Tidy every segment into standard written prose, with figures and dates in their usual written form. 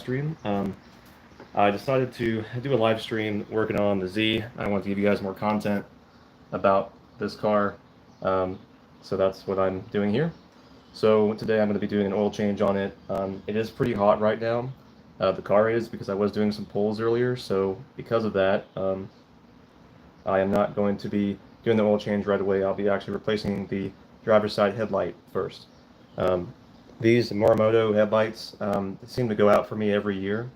stream. I decided to do a live stream working on the Z. I want to give you guys more content about this car, so that's what I'm doing here. So today I'm going to be doing an oil change on it. It is pretty hot right now. The car is, because I was doing some pulls earlier, so because of that, I am not going to be doing the oil change right away. I'll be actually replacing the driver's side headlight first. These Morimoto headlights seem to go out for me every year.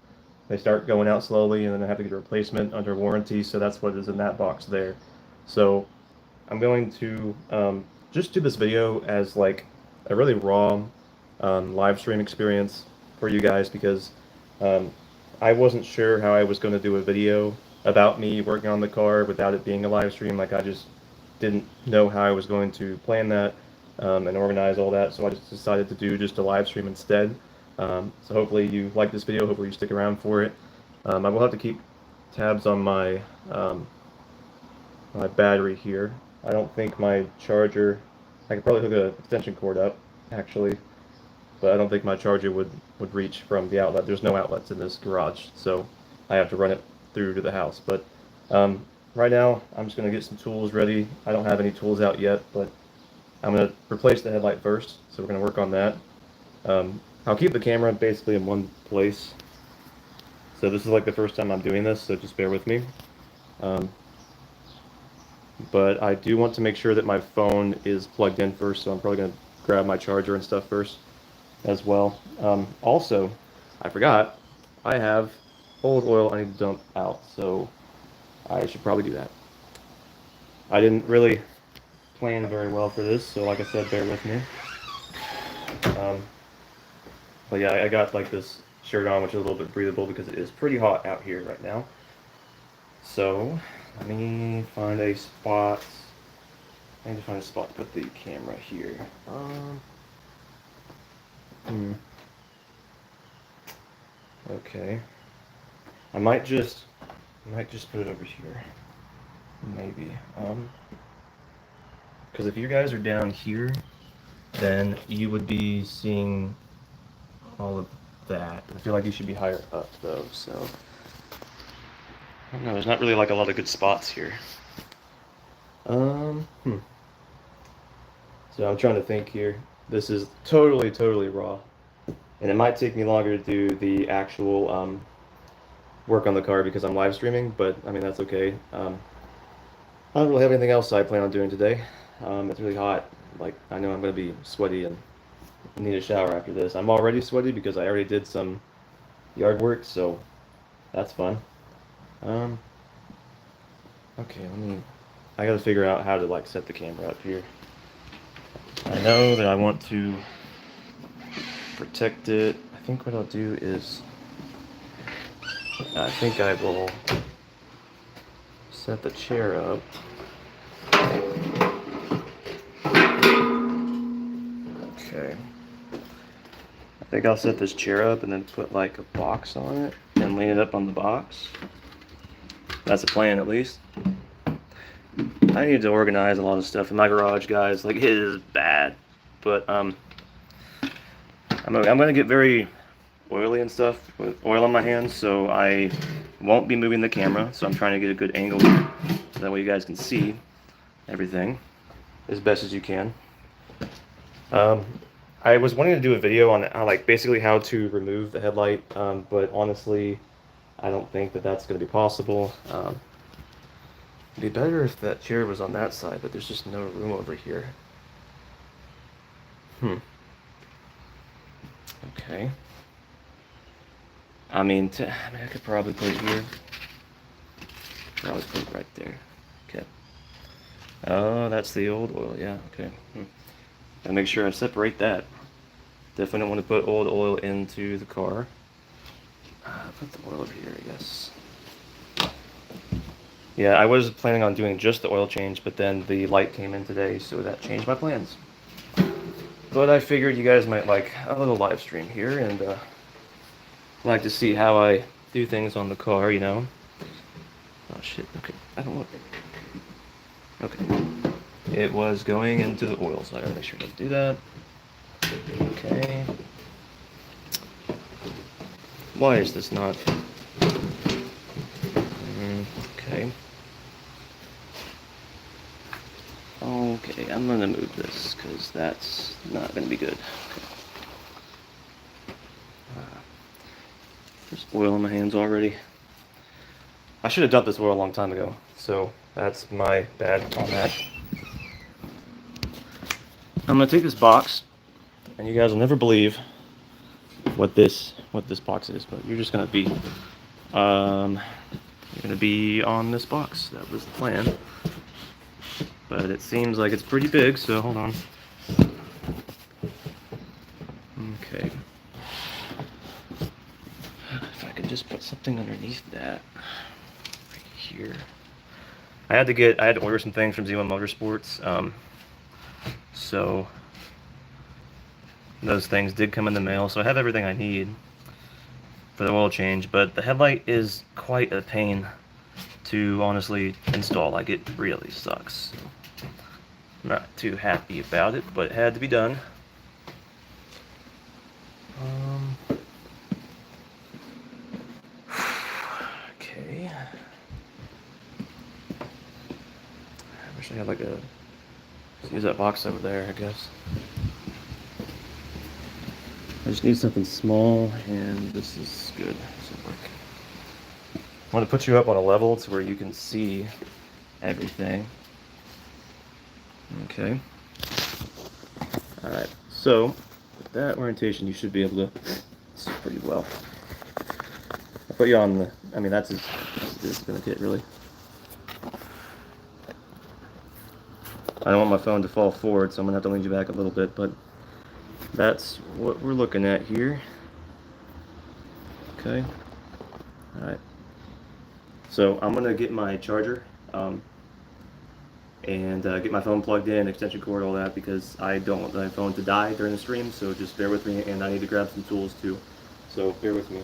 They start going out slowly, and then I have to get a replacement under warranty, so that's what is in that box there. So I'm going to just do this video as like a really raw live stream experience for you guys, because I wasn't sure how I was going to do a video about me working on the car without it being a live stream. Like, I just didn't know how I was going to plan that and organize all that, so I just decided to do just a live stream instead. So hopefully you like this video, hopefully you stick around for it. I will have to keep tabs on my my battery here. I don't think my charger, I could probably hook an extension cord up actually, but I don't think my charger would reach from the outlet. There's no outlets in this garage, so I have to run it through to the house. But right now I'm just going to get some tools ready. I don't have any tools out yet, but I'm going to replace the headlight first, so we're going to work on that. I'll keep the camera basically in one place. So this is like the first time I'm doing this, so just bear with me. But I do want to make sure that my phone is plugged in first, so I'm probably going to grab my charger and stuff first as well. Also, I forgot, I have old oil I need to dump out, so I should probably do that. I didn't really plan very well for this, so like I said, bear with me. But yeah, I got like this shirt on, which is a little bit breathable because it is pretty hot out here right now. So let me find a spot. I need to find a spot to put the camera here. Okay. I might just put it over here. Maybe. Because if you guys are down here, then you would be seeing all of that. I feel like you should be higher up though, so I don't know, there's not really like a lot of good spots here. So I'm trying to think here. This is totally raw, and it might take me longer to do the actual work on the car because I'm live streaming, but I mean, that's okay. I don't really have anything else I plan on doing today. It's really hot. Like, I know I'm going to be sweaty and need a shower after this. I'm already sweaty because I already did some yard work, so that's fun. Okay, I gotta figure out how to like set the camera up here. I know that I want to protect it. I think what I'll do is, I think I will set the chair up. Okay. I think I'll set this chair up and then put like a box on it and lean it up on the box. That's the plan, at least. I need to organize a lot of stuff in my garage, guys. Like, it is bad, but I'm gonna get very oily and stuff with oil on my hands, so I won't be moving the camera. So I'm trying to get a good angle here, so that way you guys can see everything as best as you can. I was wanting to do a video on like basically how to remove the headlight, but honestly, I don't think that that's going to be possible. It'd be better if that chair was on that side, but there's just no room over here. Okay. I mean, I could probably put it here. Probably put it right there. Okay. Oh, that's the old oil. Yeah. Okay. Gotta make sure I separate that. Definitely don't want to put old oil into the car. Put the oil over here, I guess. Yeah, I was planning on doing just the oil change, but then the light came in today, so that changed my plans. But I figured you guys might like a little live stream here, and like to see how I do things on the car, you know. Oh shit, okay, I don't want it. Okay. It was going into the oil, so I gotta make sure to do that. Okay. Why is this not? Okay. Okay, I'm gonna move this because that's not gonna be good. Okay. There's oil in my hands already. I should have dumped this oil a long time ago, so that's my bad on that. I'm gonna take this box, and you guys will never believe what this box is, but you're just gonna be on this box. That was the plan. But it seems like it's pretty big, so hold on. Okay. If I could just put something underneath that. Right here. I had to order some things from Z1 Motorsports. So those things did come in the mail, so I have everything I need for the oil change, but the headlight is quite a pain to honestly install. Like, it really sucks. I'm not too happy about it, but it had to be done. Okay. I wish I had like a... Let's use that box over there, I guess. I just need something small, and this is good. So I want to put you up on a level to where you can see everything. Okay. Alright, so with that orientation, you should be able to see pretty well. I'll put you on the... I mean, that's as it's going to get, really. I don't want my phone to fall forward, so I'm going to have to lean you back a little bit, but that's what we're looking at here. Okay. Alright. So I'm going to get my charger and get my phone plugged in, extension cord, all that, because I don't want my phone to die during the stream, so just bear with me, and I need to grab some tools too. So bear with me.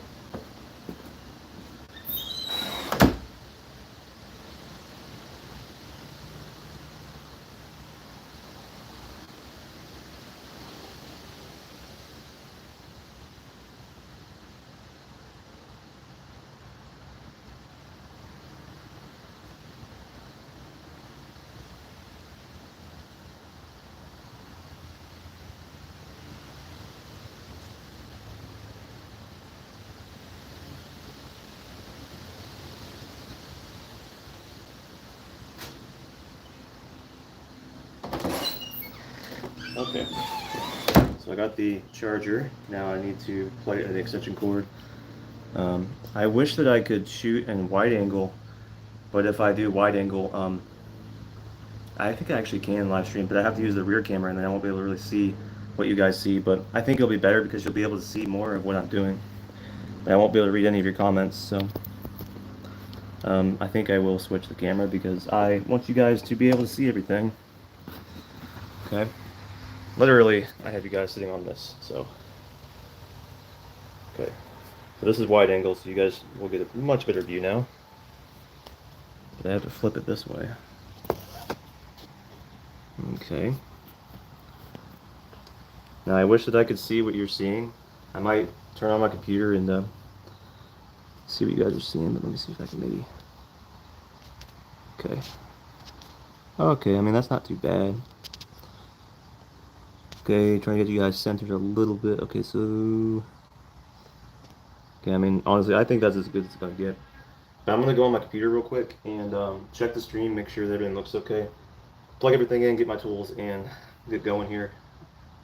Okay, so I got the charger. Now I need to plug it in the extension cord. I wish that I could shoot in wide angle, but if I do wide angle, I think I actually can live stream, but I have to use the rear camera, and then I won't be able to really see what you guys see. But I think it'll be better because you'll be able to see more of what I'm doing. But I won't be able to read any of your comments, so I think I will switch the camera because I want you guys to be able to see everything. Okay. Literally, I have you guys sitting on this, so. Okay. So this is wide angle, so you guys will get a much better view now. But I have to flip it this way. Okay. Now I wish that I could see what you're seeing. I might turn on my computer and see what you guys are seeing, but let me see if I can maybe... Okay. Okay, I mean, that's not too bad. Okay, trying to get you guys centered a little bit. Okay, so... Okay, I mean, honestly, I think that's as good as it's going to get. But I'm going to go on my computer real quick and check the stream, make sure that everything looks okay. Plug everything in, get my tools, and get going here.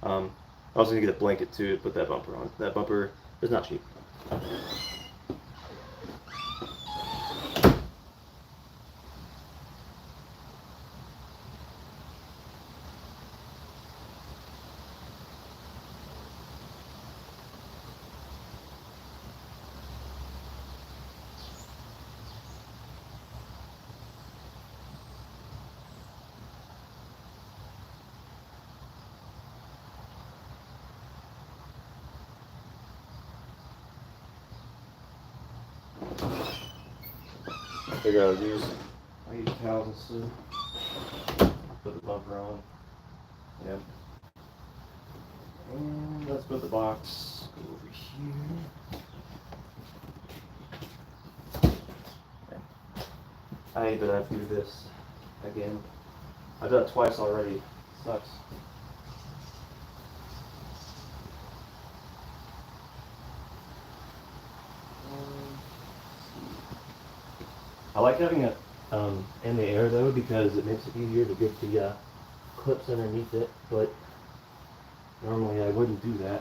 I was going to get a blanket, too, to put that bumper on. That bumper is not cheap. I figure I use towels and stuff. Put the bumper on. Yep. And let's put the box over here. I hate that I have to do this again. I've done it twice already. Sucks. I like having it in the air though, because it makes it easier to get the clips underneath it, but normally I wouldn't do that.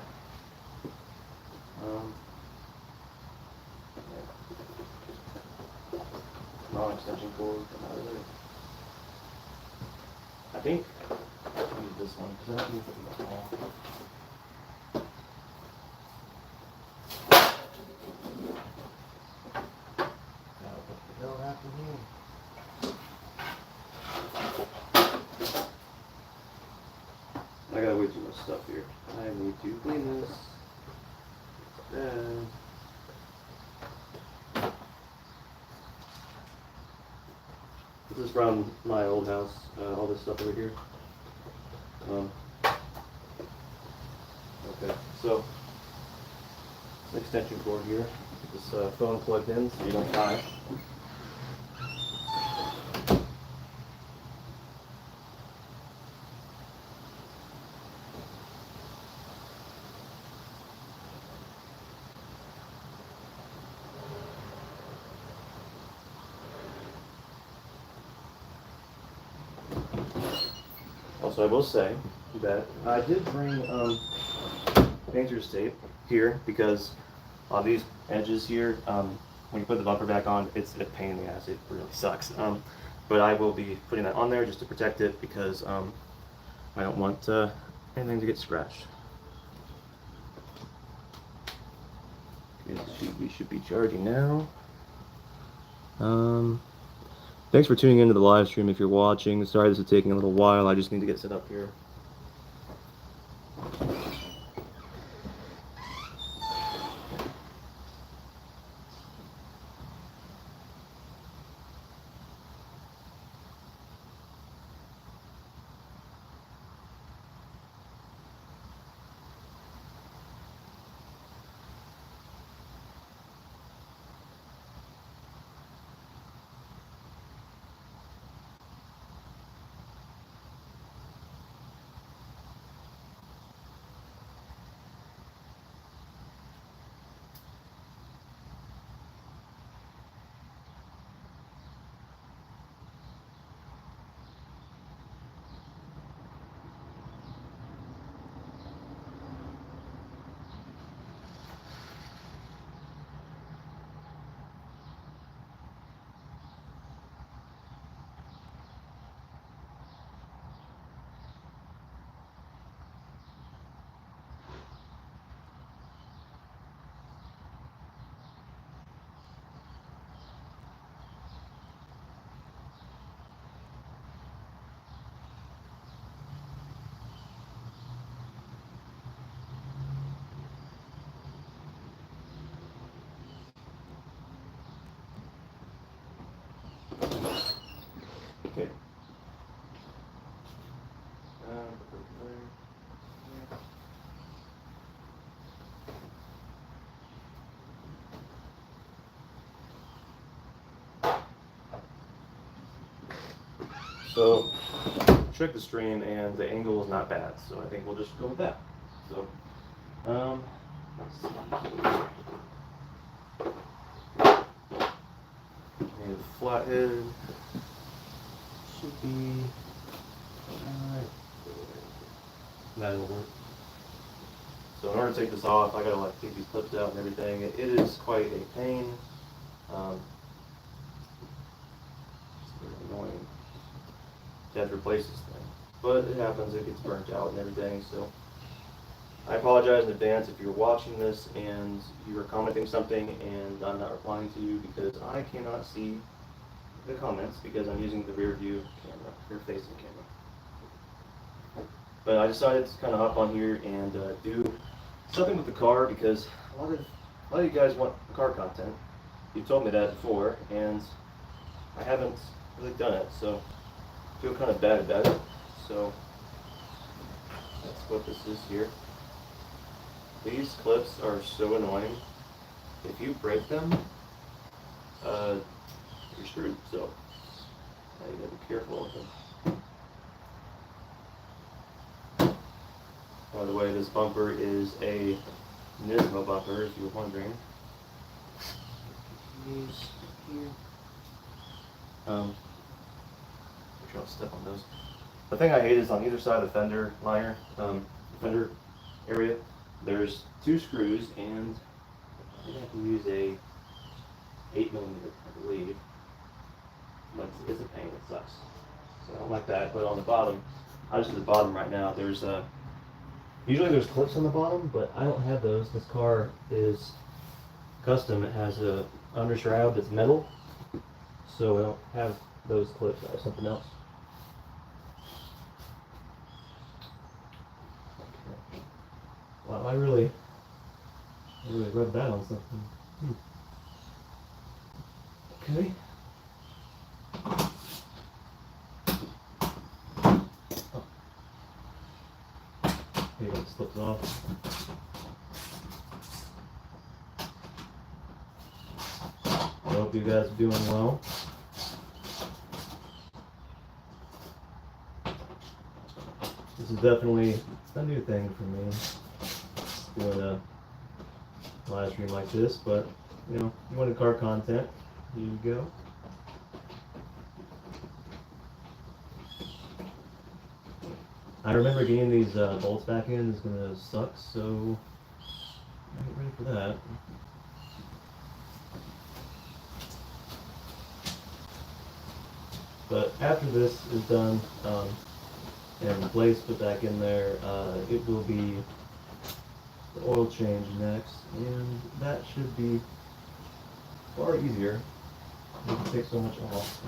Non-extension cord, come out of there. I think I have to use this one because I don't use it at all. What the hell happened here? I got way too much stuff here. I need to clean this. Then this is from my old house, all this stuff over here. Okay, so this extension cord here, this phone plugged in so you don't die. Also, I will say that I did bring painter's tape here because on these edges here, when you put the bumper back on, it's a pain in the ass. It really sucks. But I will be putting that on there just to protect it because I don't want anything to get scratched. We should be charging now. Thanks for tuning into the live stream if you're watching. Sorry this is taking a little while. I just need to get set up here. Okay. So, check the stream and the angle is not bad, so I think we'll just go with that. So, let's see. And flathead should be alright. That'll work. So in order to take this off, I gotta like take these clips out and everything. It is quite a pain. It's really annoying to have to replace this thing, but it happens. It gets burnt out and everything. So I apologize in advance if you're watching this and you are commenting something and I'm not replying to you because I cannot see the comments because I'm using the rear view camera, rear facing camera. But I decided to kind of hop on here and do something with the car because a lot of you guys want car content. You've told me that before and I haven't really done it, so I feel kind of bad about it. So that's what this is here. These clips are so annoying. If you break them, you're screwed. So You gotta be careful with them. By the way, this bumper is a Nismo bumper, if you were wondering. Use here. Make sure I don't step on those. The thing I hate is on either side of the fender liner, fender area, there's 2 screws, and I think I have to use a 8mm, I believe. But it's a pain, it sucks. So I don't like that. But on the bottom, I'll just do the bottom right now. There's usually there's clips on the bottom, but I don't have those. This car is custom. It has a undershroud that's metal, so I don't have those clips. I have something else. Wow, I really rubbed that on something. Okay. Maybe it slips off. I hope you guys are doing well. This is definitely a new thing for me, doing a live stream like this, but you know, you wanted car content, here you go. I remember getting these bolts back in is gonna suck, so get ready for that. But after this is done and replaced, put back in there, it will be the oil change next, and that should be far easier. It doesn't take so much off.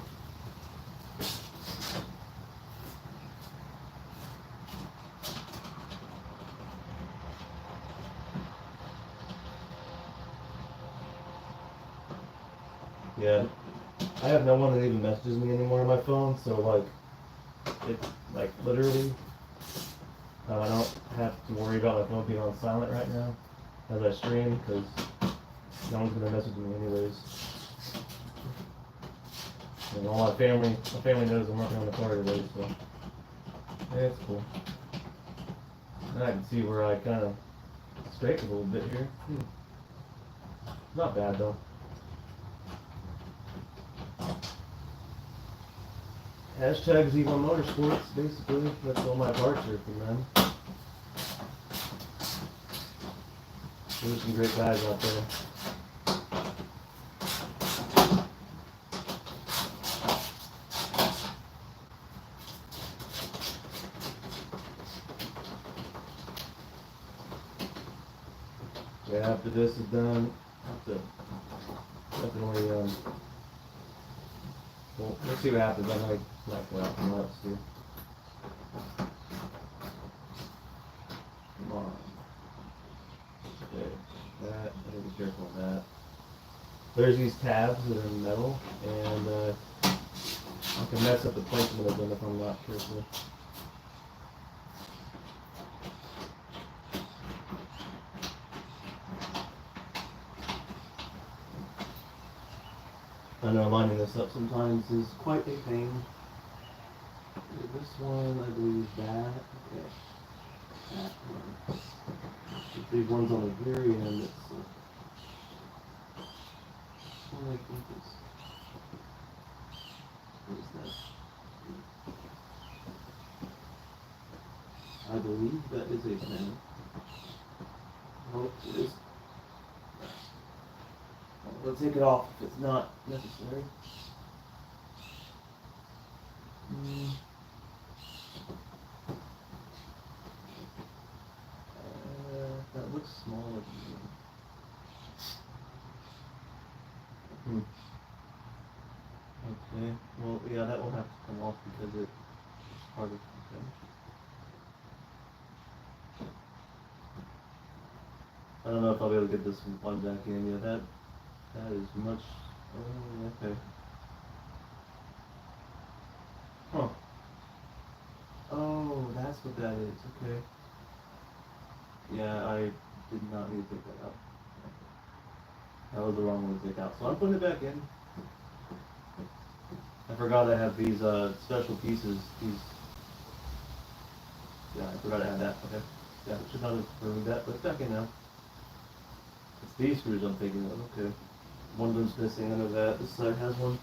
Yeah, I have no one that even messages me anymore on my phone, so like, it's like literally, I don't have to worry about my phone being on silent right now as I stream, because no one's gonna message me anyways. And all my family knows I'm working on the car today, so yeah, it's cool. And I can see where I kind of scraped a little bit here. Not bad though. Hashtag Z1 Motorsports, basically. That's all my parts are from them. There's some great guys out there. Yeah, after this is done, I have to definitely, well, let's see what happens. I might go out from nuts too. Come on. Okay, that, I gotta be careful of that. There's these tabs that are metal, and I can mess up the placement of them if I'm not careful. I know lining this up sometimes is quite a pain. This one, I believe that. Okay. That one. The big one's on the very end. It's what I think is. What is that? I believe that is a pin. Oh, it is. We'll take it off if it's not necessary. That looks small. Okay, well, yeah, that will have to come off because it's part of the finish. I don't know if I'll be able to get this one plugged back in. Yeah, that is much. Oh, okay. Huh. Oh, that's what that is. Okay. Yeah, I did not need to take that out. That was the wrong one to take out. So I'm putting it back in. I forgot I have these special pieces. These. Yeah, I forgot I had that. Okay. Yeah, I should not have removed that, but it's back in now. It's these screws I'm thinking of. Okay. One of them's missing. I know that. This side has one.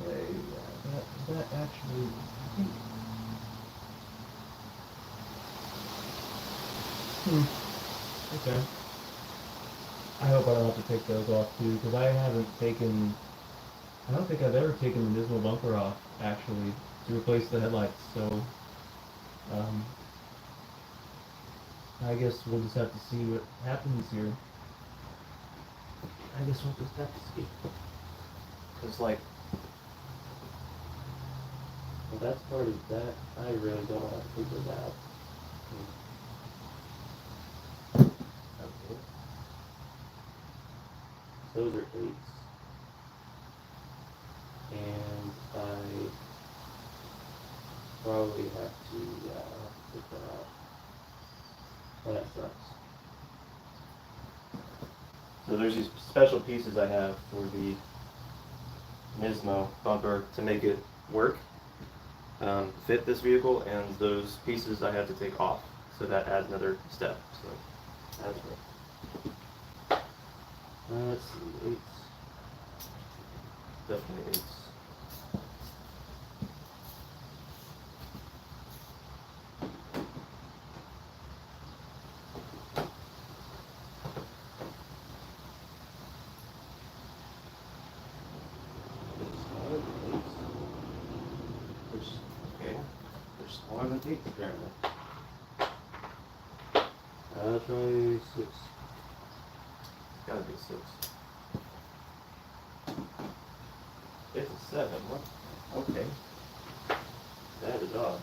Okay. Yeah, that actually. I think. Okay. I hope I don't have to take those off too, because I don't think I've ever taken the Nismo bumper off, actually, to replace the headlights, so, I guess we'll just have to see what happens here. I guess we'll just have to see. Because, like, well, that's part of that. I really don't want to figure that out. Okay. Those are 8s. And I probably have to take that out. Oh, that sucks. So there's these special pieces I have for the Nismo bumper to make it work, fit this vehicle, and those pieces I have to take off. So that adds another step. So that's right. Let's see, 8s. Definitely 8s. Smaller than 8 apparently. I'll try 6. It's gotta be 6. It's a 7. What? Okay. That is odd.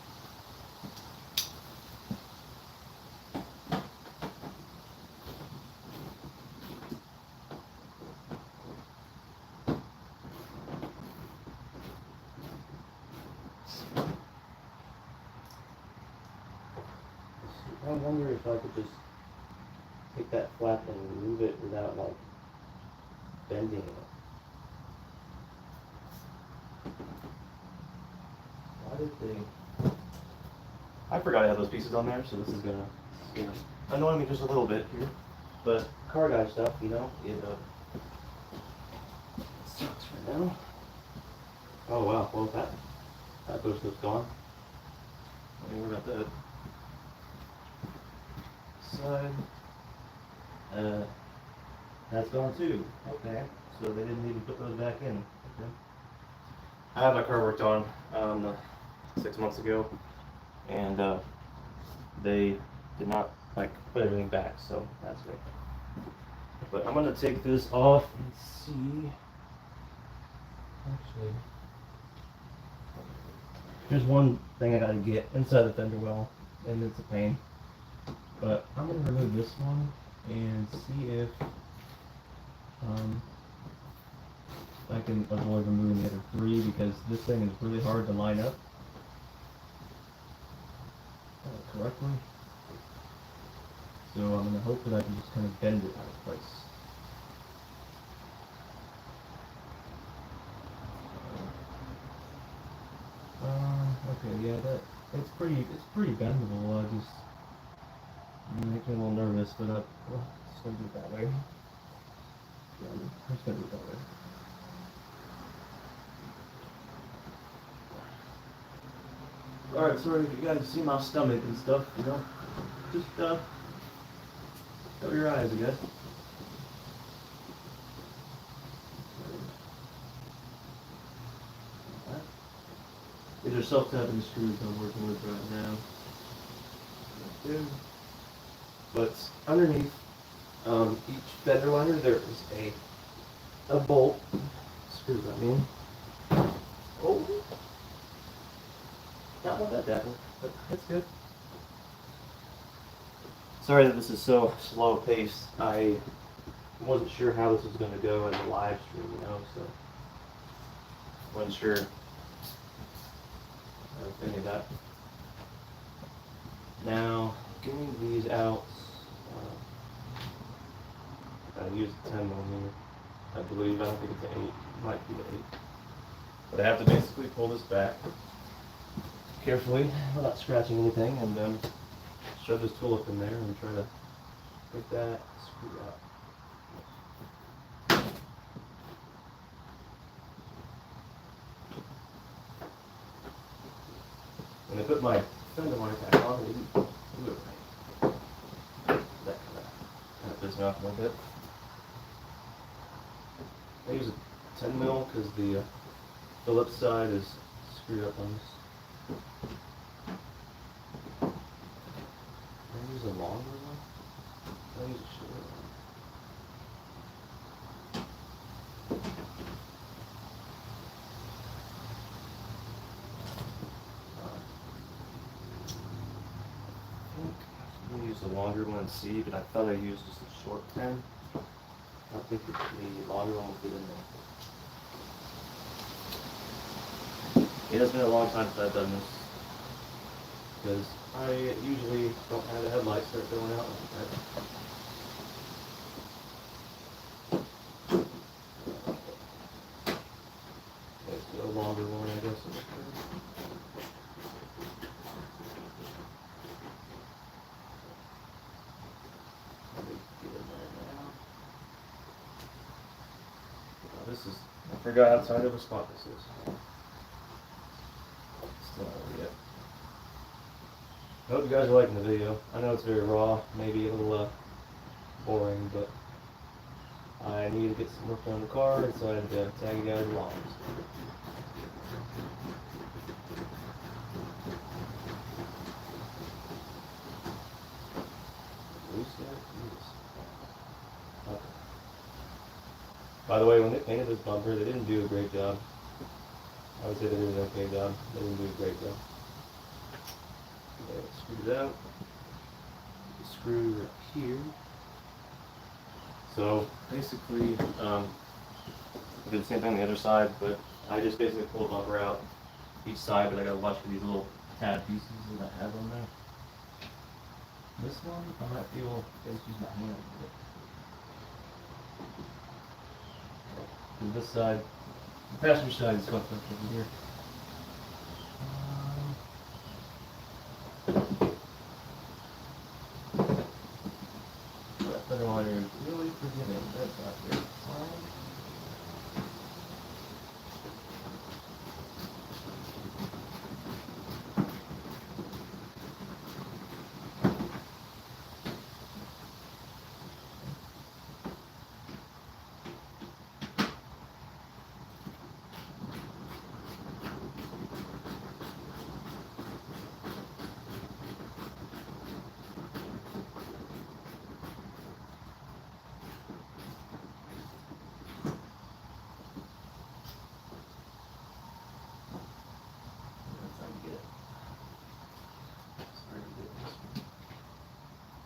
I wonder if I could just take that flap and remove it without, like, bending it. Why did they... I forgot I had those pieces on there, so this is gonna, annoy me just a little bit here. But car guy stuff, you know, it sucks for now. Oh wow, well that ghost was gone. I mean, what about that? Side. That's gone too. Okay. So they didn't even put those back in. Okay. I had my car worked on 6 months ago, and they did not like put everything back, so that's great. But I'm gonna take this off and see. Actually, there's one thing I gotta get inside the fender well, and it's a pain. But I'm gonna remove this one and see if I can avoid removing the other 3, because this thing is really hard to line up correctly. So I'm gonna hope that I can just kind of bend it out of place. Okay, yeah, it's pretty bendable. It makes me a little nervous, but I'm just gonna do it that way. Yeah, I'm just gonna do it that way. Alright, sorry if you guys see my stomach and stuff, you know. Just cover your eyes, I guess. These are self-tapping screws I'm working with right now. But underneath each fender liner there is a bolt. Screws, I mean. Oh! Not that bad, but that's good. Sorry that this is so slow paced. I wasn't sure how this was going to go in the live stream, you know, so wasn't sure any of that. Now, getting these out, I use a 10mm, I believe. I don't think it's an 8. It might be the 8. But I have to basically pull this back carefully without scratching anything, and then shove this tool up in there and try to get that screwed out. When I put my fender light back on, it didn't do it right. That kind of pissed me off a little bit. I use a 10mm because the Phillips side is screwed up on this. I use a longer one. I use a shorter one. I'm gonna use the longer one and see, but I thought I used just a short 10. I think the longer one will fit in there. It has been a long time since I've done this, because I usually don't have the headlights start going out like that. Let's do a longer one, I guess. Let me get in there now. Oh, this is, I forgot how tight of a spot this is. Still not over yet. I hope you guys are liking the video. I know it's very raw, maybe a little boring, but I need to get some work on the car, and so I had to tag you guys along. Okay. By the way, when they painted this bumper, they didn't do a great job. I would say they did an okay job. They didn't do a great job. Okay, screw it out. Screw right here. So basically, I did the same thing on the other side, but I just basically pulled the bumper out each side, but I gotta watch for these little tab pieces that I have on there. This one, I might feel, just use my hand with it. This side, the passenger side is fucked up over here. That other one is really forgiving. That's not very fine.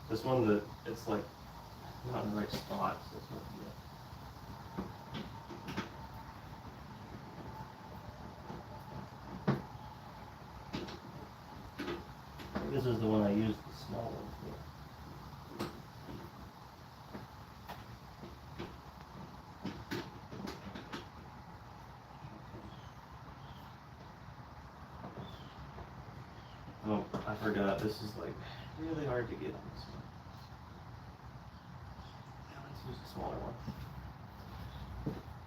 This one, it's like not in the right spot, so it's not good. This is the one I used, the small one for. Oh, I forgot, this is like really hard to get on this one. Let's use a smaller one.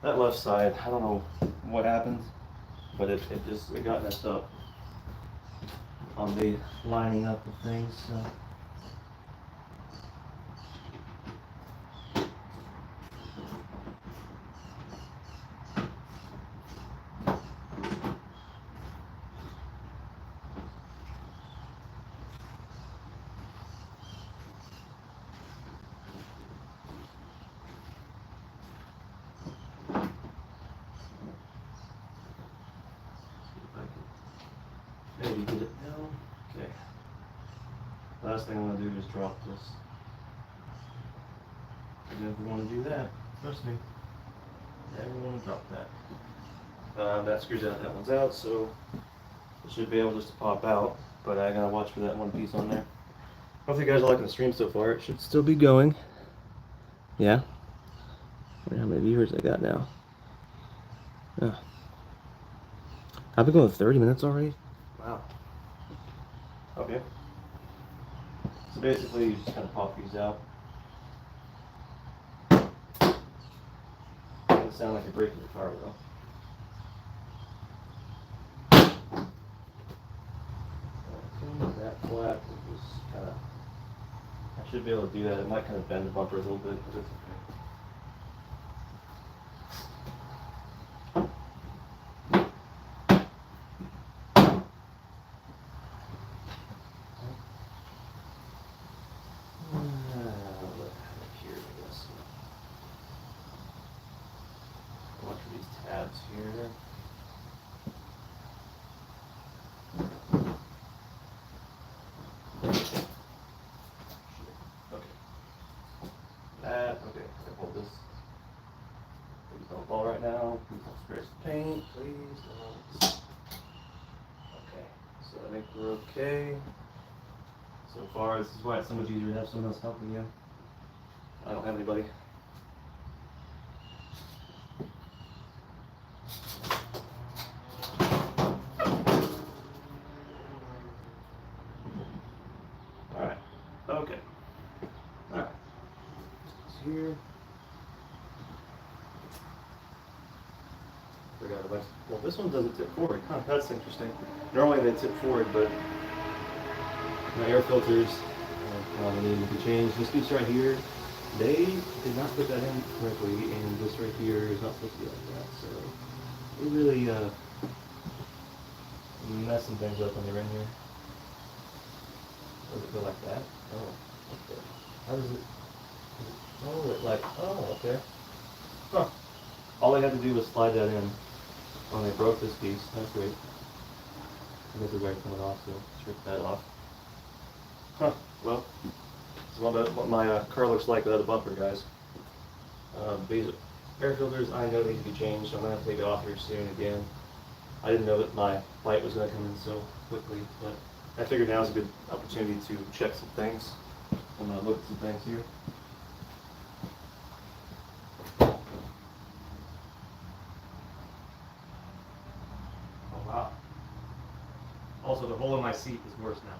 That left side, I don't know what happened, but it got messed up on the lining up of things. So. Maybe get it down. Okay. Last thing I'm going to do is drop this. You never want to do that. Trust me. Never want to drop that. That screws out, that one's out, so it should be able just to pop out. But I gotta watch for that one piece on there. Hopefully you guys are liking the stream so far. It should still be going. Yeah. wonder how many viewers I got now. Yeah. I've been going 30 minutes already? Wow. Okay. So basically, you just kind of pop these out. Doesn't sound like you're breaking your car though. That flat is just kind of. I should be able to do that. It might kind of bend the bumper a little bit, but it's okay. Here. Okay. That, okay, I hold this. Please don't fall right now. Please don't scratch the paint. Please don't. Okay, so I think we're okay. So far, this is why it's so much easier to have someone else helping you. I don't have anybody. Alright, okay. Alright. Here. Forgot about. Well, this one doesn't tip forward. Huh, that's interesting. Normally they tip forward, but my air filters need to be changed. This piece right here, they did not put that in correctly, and this right here is not supposed to be like that. So they really messing things up when they're in here. Does it go like that? Oh, okay. How does it? Oh, it like, oh, okay. Huh. All I had to do was slide that in when they broke this piece. That's great. And this is right coming off, so strip that off. Huh. Well, this is what my car looks like without a bumper, guys. These air filters I know need to be changed, so I'm going to have to take it off here soon again. I didn't know that my light was going to come in so quickly, but I figured now is a good opportunity to check some things. I'm going to look at some things here. Oh wow. Also, the hole in my seat is worse now.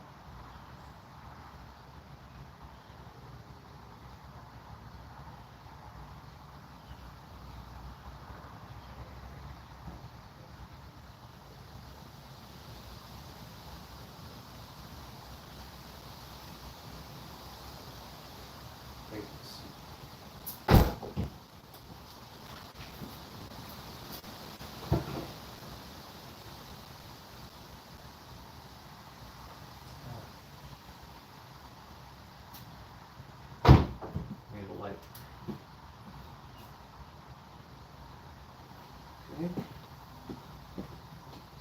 Light. Okay.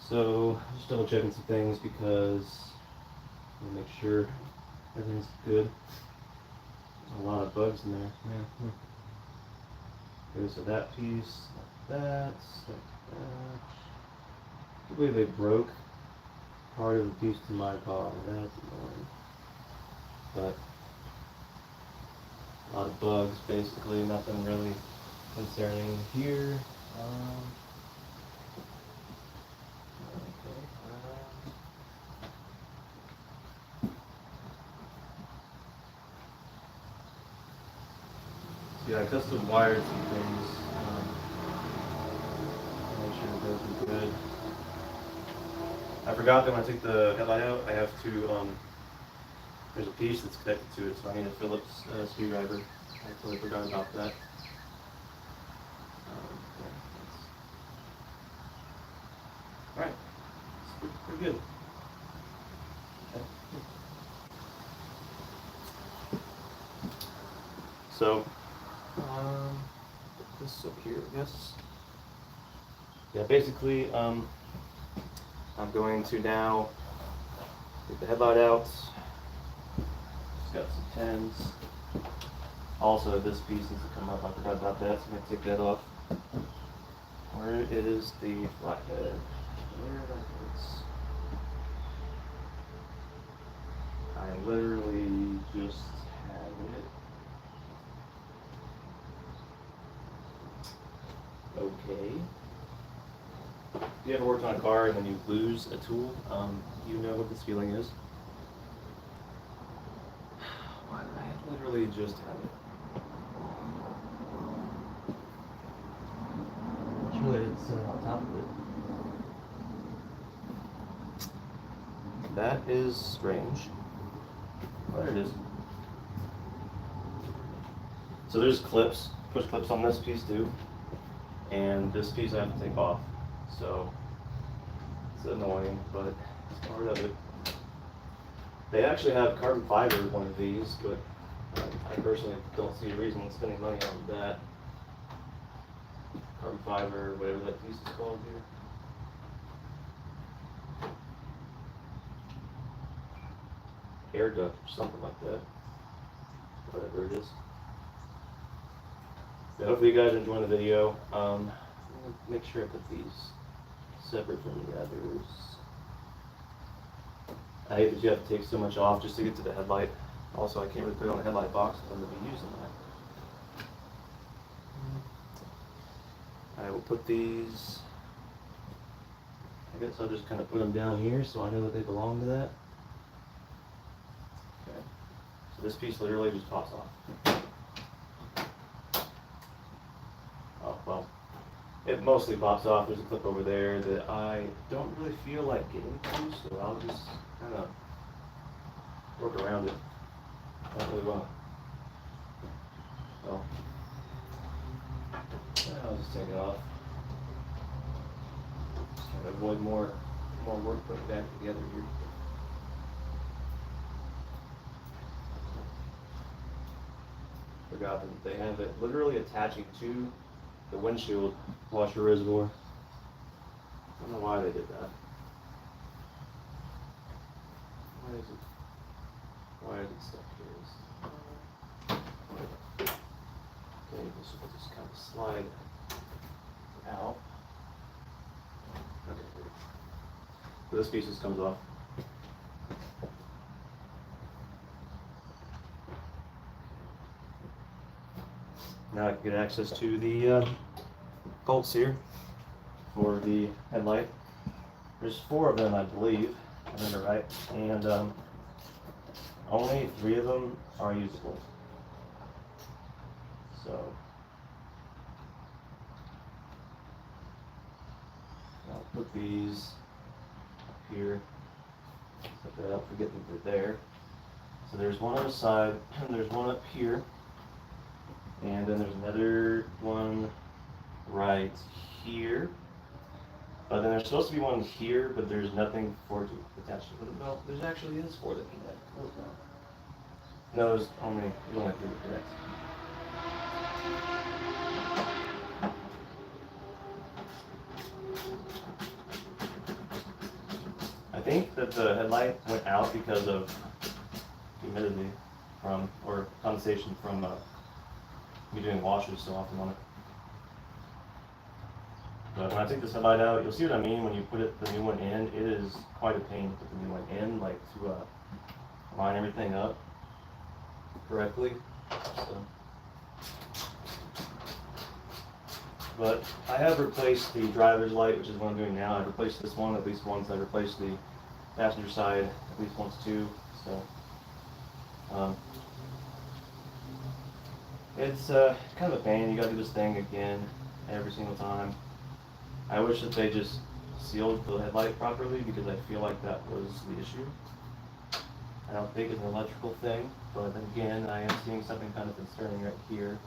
So just double checking some things because I want to make sure everything's good. There's a lot of bugs in there. Yeah. Okay, so that piece, like that, like that. I believe they broke part of the piece to my car. That's annoying. But a lot of bugs, basically, nothing really concerning here. Yeah, I custom wired some things. Make sure it goes good. I forgot that when I take the headlight out, I have to, there's a piece that's connected to it, so I need a Phillips screwdriver. I totally forgot about that. Alright, pretty good. Okay. So, put this up here, I guess. Yeah, basically, I'm going to now take the headlight out. Just got some tens. Also, this piece needs to come up. I forgot about that, so I'm going to take that off. Where is the flathead? Where is? I literally just had it. okay. If you ever worked on a car and then you lose a tool, you know what this feeling is. Why did I literally just have it? It's really sitting on top of it. That is strange. There it is. So there's clips, push clips on this piece too, and this piece I have to take off. So it's annoying, but it's part of it. They actually have carbon fiber one of these, but I personally don't see a reason in spending money on that. Carbon fiber, whatever that piece is called here. Air duct or something like that. Whatever it is. So hopefully you guys are enjoying the video. I'm gonna make sure I put these separate from the others. I hate that you have to take so much off just to get to the headlight. Also, I can't really put it on the headlight box if I'm going to be using that. I will put these, I guess I'll just kind of put them down here so I know that they belong to that. Okay. So this piece literally just pops off. Oh, well. It mostly pops off. There's a clip over there that I don't really feel like getting to, so I'll just kind of work around it. Not really well. So, I'll just take it off. Just trying to avoid more work putting it back together here. Forgot that they have it literally attaching to the windshield washer reservoir. I don't know why they did that. Why is it stuck here? Okay, this will just kind of slide out. Okay, so this piece just comes off. Now I can get access to the bolts here for the headlight. There's 4 of them, I believe, if I remember right, and only 3 of them are usable. So I'll put these up here, set that up, forget that they're there. So there's one on the side, and there's one up here, and then there's another one right here. But then there's supposed to be one here, but there's nothing for it to attach to the belt. There's actually is for that connect. No, there's only 3 to connect. I think that the headlight went out because of humidity from, or condensation from me doing washes so often on it. But when I take this headlight out, you'll see what I mean when you put the new one in. It is quite a pain to put the new one in, like to line everything up correctly. So. But I have replaced the driver's light, which is what I'm doing now. I've replaced this one at least once. I've replaced the passenger side at least once too. So it's kind of a pain. You got to do this thing again every single time. I wish that they just sealed the headlight properly because I feel like that was the issue. I don't think it's an electrical thing, but then again, I am seeing something kind of concerning right here.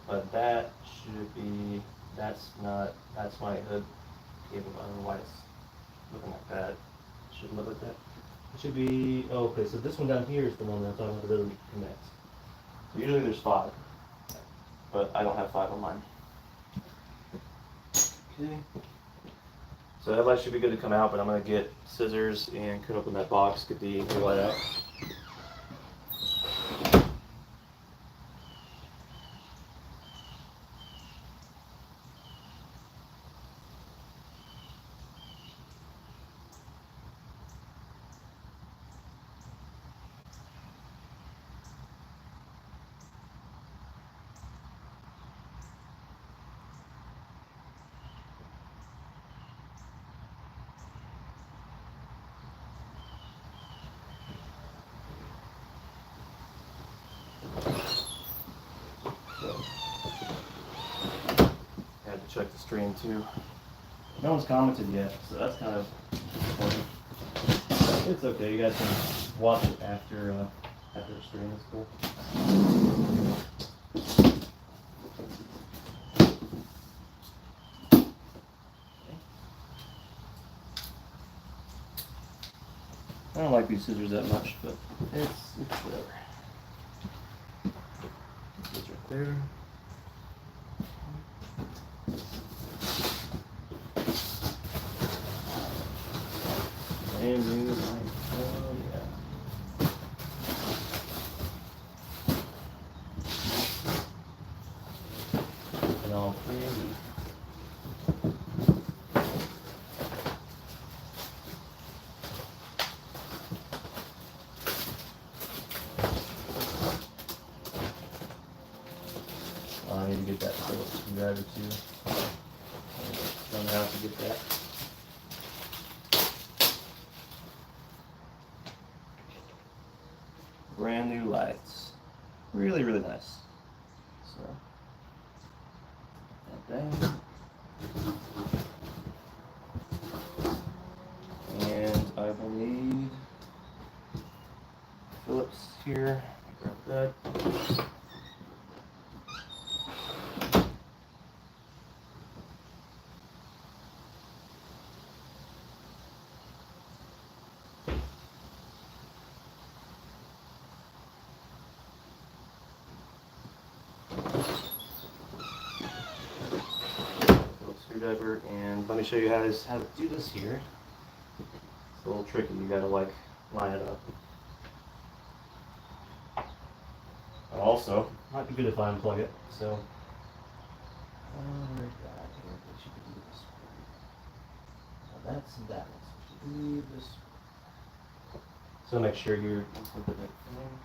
But that should be, that's my hood cable. I don't know why it's looking like that. It shouldn't look like that. It should be, oh, okay, so this one down here is the one that I'm talking about that doesn't connect. So usually there's 5, but I don't have 5 on mine. Okay. So the headlight should be good to come out, but I'm going to get scissors and cut open that box, get the light out. check the stream too. No one's commented yet, so that's kind of important. It's okay. You guys can watch it after the stream. It's cool. I don't like these scissors that much, but it's whatever. It's right there. And new light. Oh yeah. And all three. I need to get that Phillips screwdriver too. Don't have to get that. Brand new lights. Really, really nice. So, that down. And I will need Phillips here. Grab that. Screwdriver, and let me show you how to do this here. It's a little tricky. You gotta like line it up. Also, might be good if I unplug it. So, that's that. Leave this. So make sure you're unplug the right thing.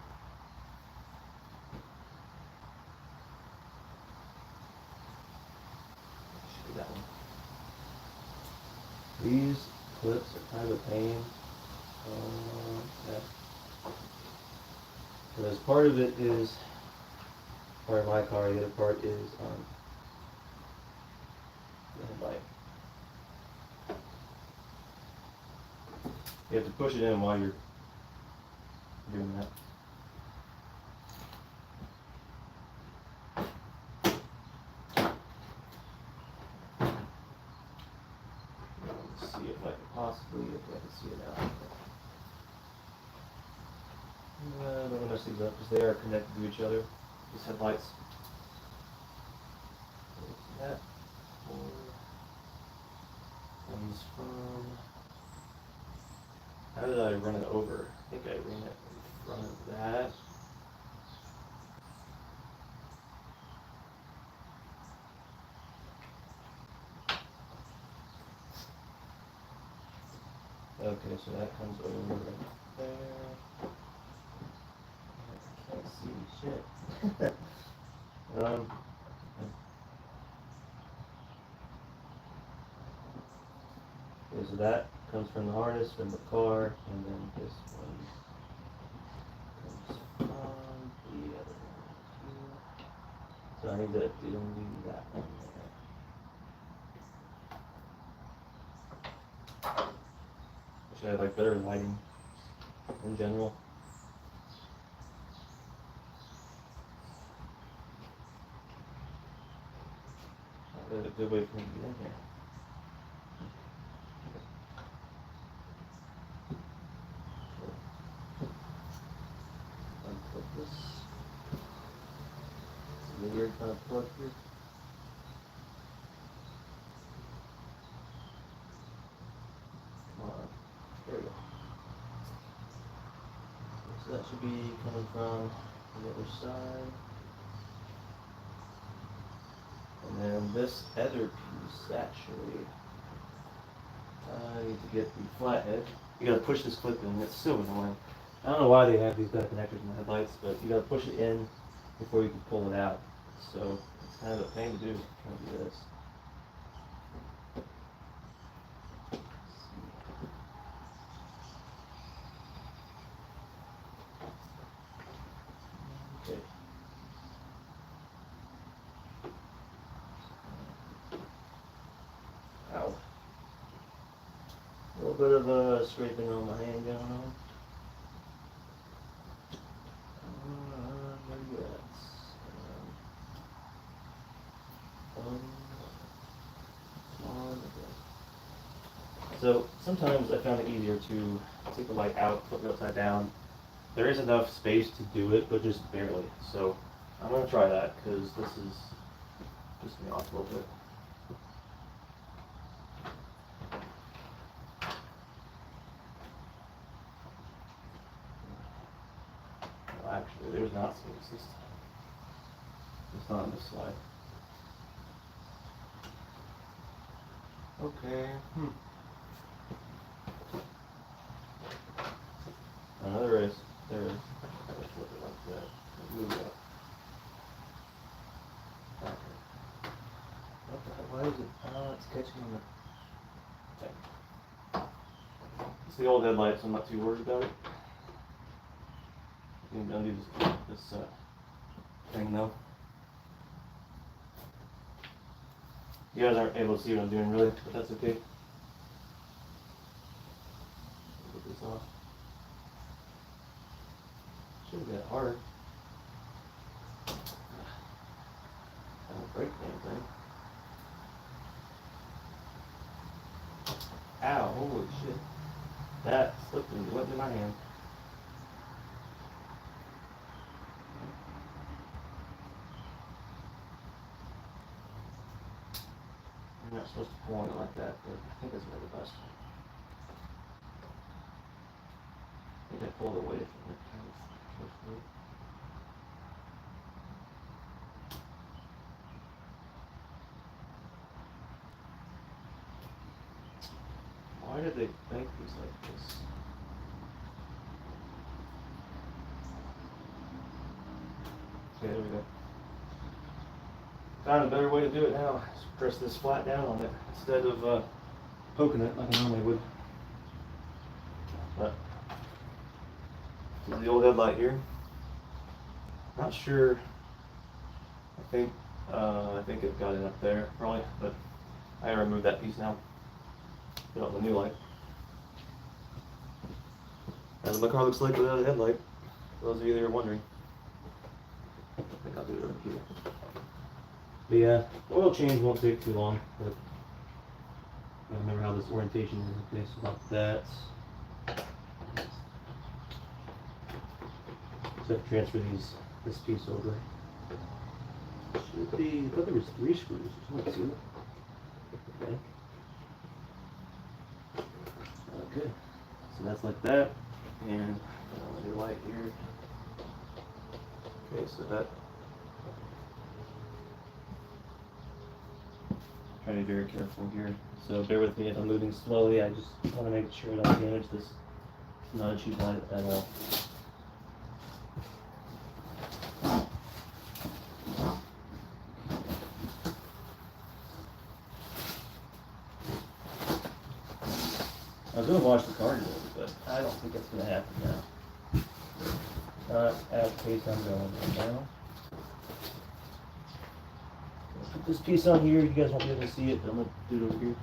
That one. These clips are kind of a pain. Yeah. Because part of it is part of my car, the other part is the headlight. You have to push it in while you're doing that. Let's see if I can possibly, if I can see it now. I don't want to mess these up because they are connected to each other. These headlights. That comes from. How did I run it over? I think I ran it in front of that. Okay, so that comes over right there. I can't see shit. Okay, so that comes from the harness, from the car, and then this one comes from the other one here. So I need to do that one there. Should I have like better lighting in general? A good way for me to get in here. Unplug this. It's a weird kind of plug here. Come on. There we go. So that should be coming from the other side. And then this other piece, actually, I need to get the flathead. You gotta push this clip in, it's so annoying. I don't know why they have these kind of connectors in the headlights, but you gotta push it in before you can pull it out. So it's kind of a pain to do, trying to do this. Okay. bit of scraping on my hand going on. Where you at? So sometimes I found it easier to take the light out, flip it upside down. There is enough space to do it, but just barely. So I'm going to try that because this is just me off a little bit. No, actually, there's not space this time. It's not on this slide. Okay. No, there is. There is. I just flip it like that. Move it up. Okay. What the heck? Why is it? Oh, it's catching on the. Okay. It's the old headlight, so I'm not too worried about it. You can undo this thing though. You guys aren't able to see what I'm doing really, but that's okay. Put this off. Shouldn't be that hard. I don't break anything. Ow, holy shit. That slipped and went in my hand. I'm not supposed to pull on it like that, but I think that's really the best one. I think I pulled away from it kind of carefully. Why did they make these like this? Okay, there we go. Found a better way to do it now. Just press this flat down on it instead of poking it like I normally would. But this is the old headlight here. Not sure. I think it got in up there probably, but I removed that piece now. Put on the new light. That's what my car looks like without a headlight. For those of you that are wondering. I think I'll do it over here. But yeah, oil change won't take too long, but I don't remember how this orientation is. Okay, so about that. So I have to transfer this piece over. Should be, I thought there was 3 screws. There's only 2. Okay. Okay. So that's like that. And another light here. Okay, so that. Try to be very careful here. So bear with me if I'm moving slowly. I just want to make sure I don't damage this. It's not a cheap light at all. I was going to wash the car today, but I don't think that's going to happen now. Not at the pace I'm going right now. Put this piece on here. You guys won't be able to see it, but I'm going to do it over here.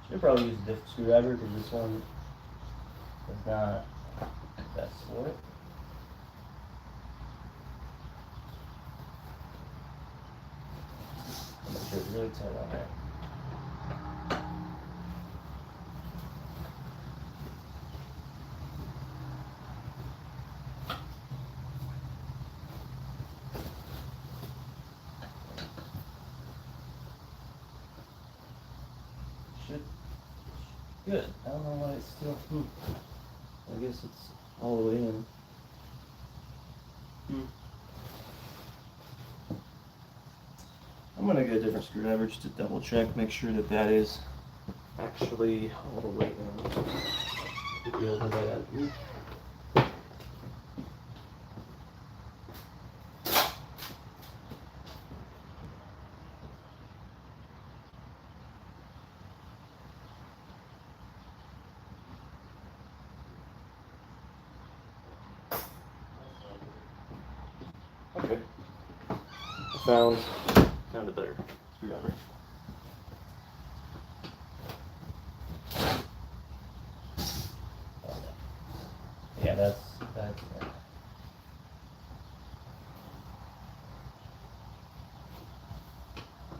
Should probably use a different screwdriver because this one is not best for it. Make sure it's really tight on there. Good. I don't know why it's still. I guess it's all the way in. I'm gonna get a different screwdriver just to double check, make sure that that is actually all the way in. Should be able to get that. Okay. Found a better screwdriver. Yeah, that's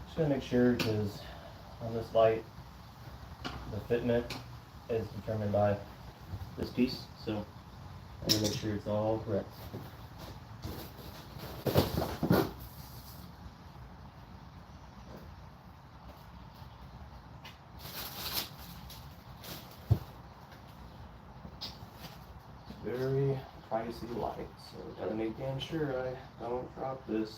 just gonna make sure, because on this light, the fitment is determined by this piece, so I'm gonna make sure it's all correct. Very pricey light, so gotta make damn sure I don't drop this.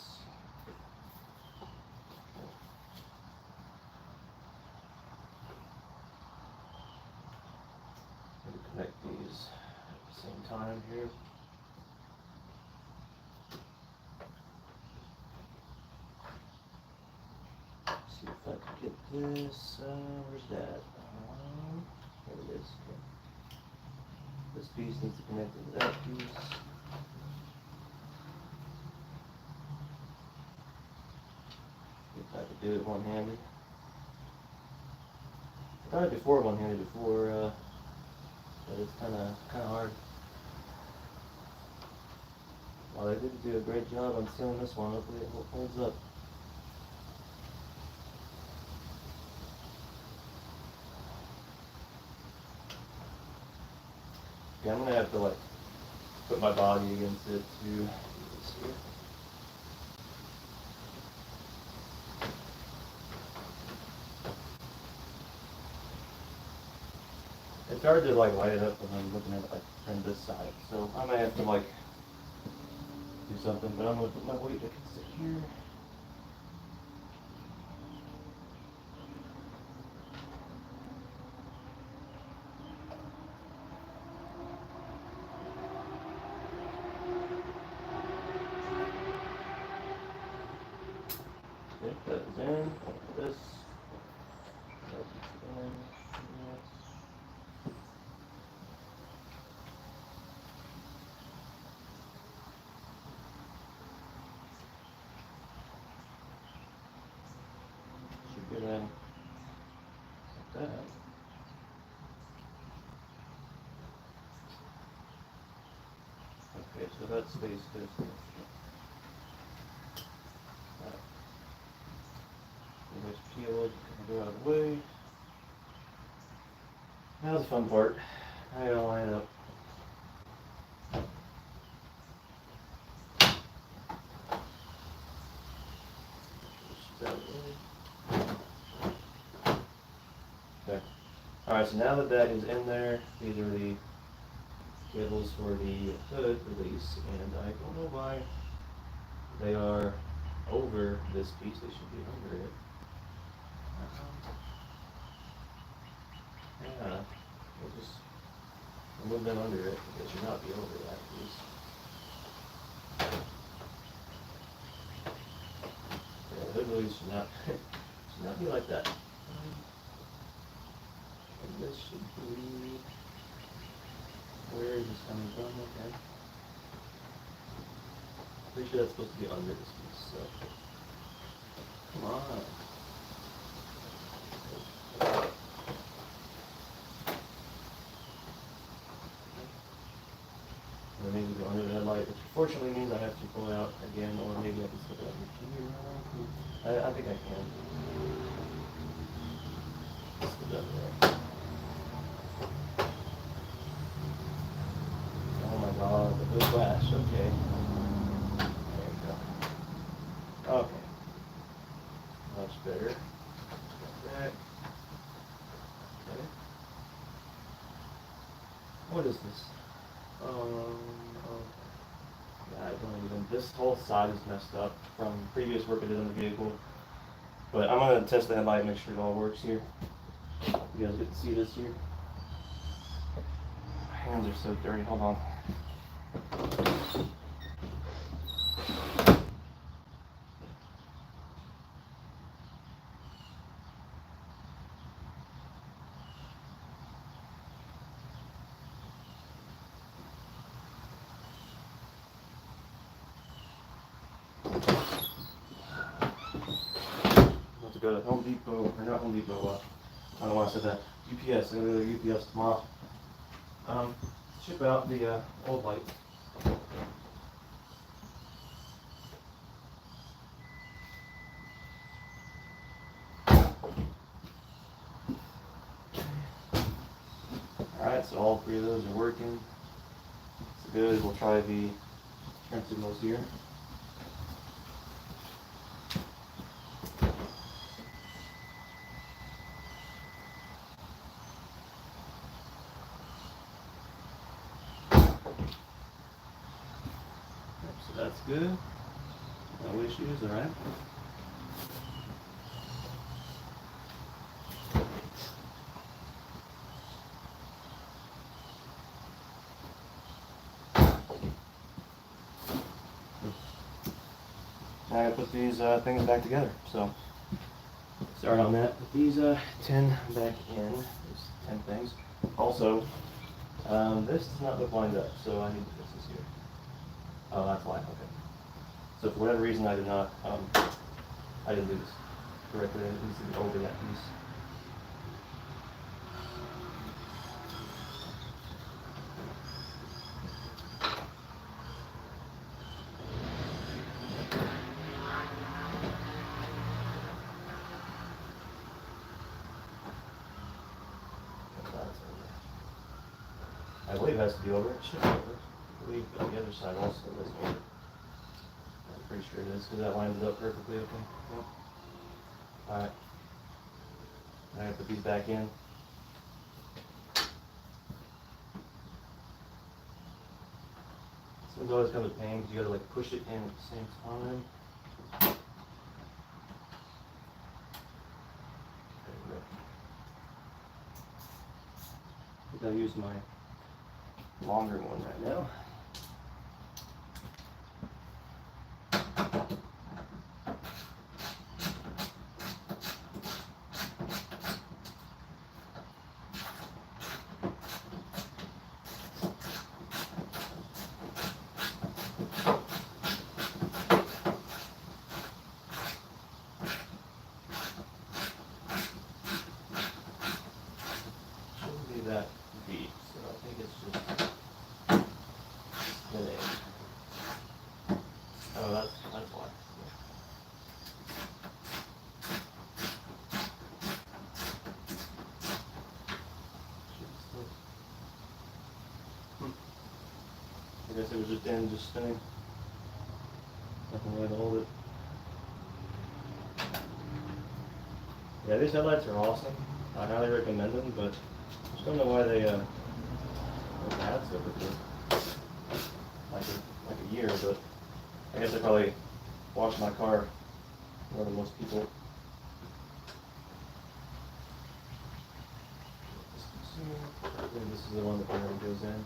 Connect these at the same time here. See if I can get this. Where's that? There it is. Okay. This piece needs to connect into that piece. If I could do it one-handed. I've done it before one-handed before, but it's kind of hard. Well, they did do a great job on sealing this one. Hopefully it holds up. Yeah, I'm gonna have to like put my body against it to do this here. It's hard to like light it up when I'm looking at it like from this side, so I might have to like do something, but I'm gonna put my weight against it here. Okay, that is in. This. That is in. Yes. Should get in like that. Okay, so that stays this. This peel can go out of the way. Now the fun part. I gotta line it up. Okay. Alright, so now that that is in there, these are the cables for the hood release, and I don't know why they are over this piece. They should be under it. Yeah, we'll just remove them under it. They should not be over that piece. Yeah, the hood release should not be like that. And this should be, where is this coming from? Okay. Pretty sure that's supposed to be under this piece, so. Come on. Or maybe go under the headlight, which unfortunately means I have to pull it out again, or maybe I can slip it under here. I think I can. Slip it under there. Oh my god, the blue flash, okay. There we go. Okay. Much better. Like that. Okay. is this? Oh, yeah, I don't even. This whole side is messed up from previous work I did on the vehicle. But I'm gonna test the headlight and make sure it all works here. You guys get to see this here. My hands are so dirty. Hold on. To go to Home Depot, or not Home Depot, I don't know why I said that. UPS, I'm gonna go to UPS tomorrow. Ship out the old light. Alright, so all three of those are working. It's good. We'll try the turn signals here. So that's good. No issues, alright. Now I gotta put these things back together. So start on that. Put these 10 back in. These 10 things. Also, this does not look lined up, so I need to fix this here. Oh, that's why. Okay. So for whatever reason, I did not. I didn't do this correctly. It needs to be over that piece. I believe it has to be over. It should be over. I believe on the other side also is over. I'm pretty sure it is because that lines it up perfectly. Okay. Yep. Alright. I gotta put these back in. This one's always kind of a pain because you gotta like push it in at the same time. There we go. I think I'll use my longer one right now. Shouldn't be that deep, so I think it's just oh, that's why. I guess it was just in, just spinning. Nothing way to hold it. Yeah, these headlights are awesome. I highly recommend them, but I just don't know why they had so for like a year, but I guess I probably wash my car more than most people. I think this is the one that already goes in.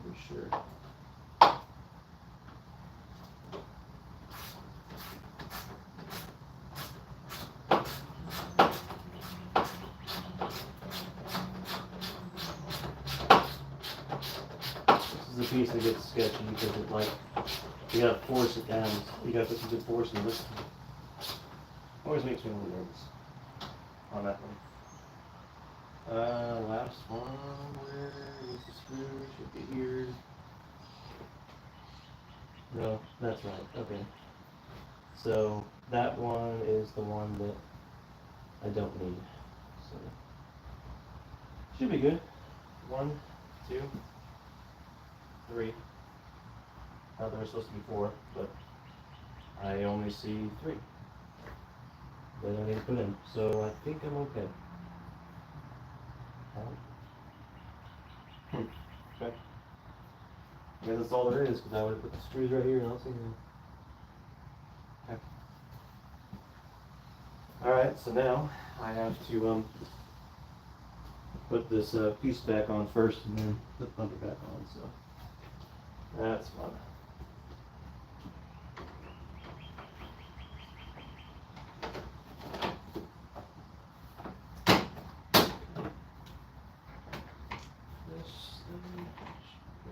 Pretty sure. The piece that gets sketchy because it like you gotta force it down. You gotta put some good force in this. Always makes me a little nervous on that one. Last one. Where is the screw? Should be here. No, that's right. Okay. So that one is the one that I don't need. So should be good. 1, 2. 3. There were supposed to be 4, but I only see 3 that I need to put in. So I think I'm okay. Okay. I guess that's all there is, because I would have put the screws right here and I'll see here. Okay. Alright, so now I have to put this piece back on first and then put the bumper back on, so that's fun. This thing should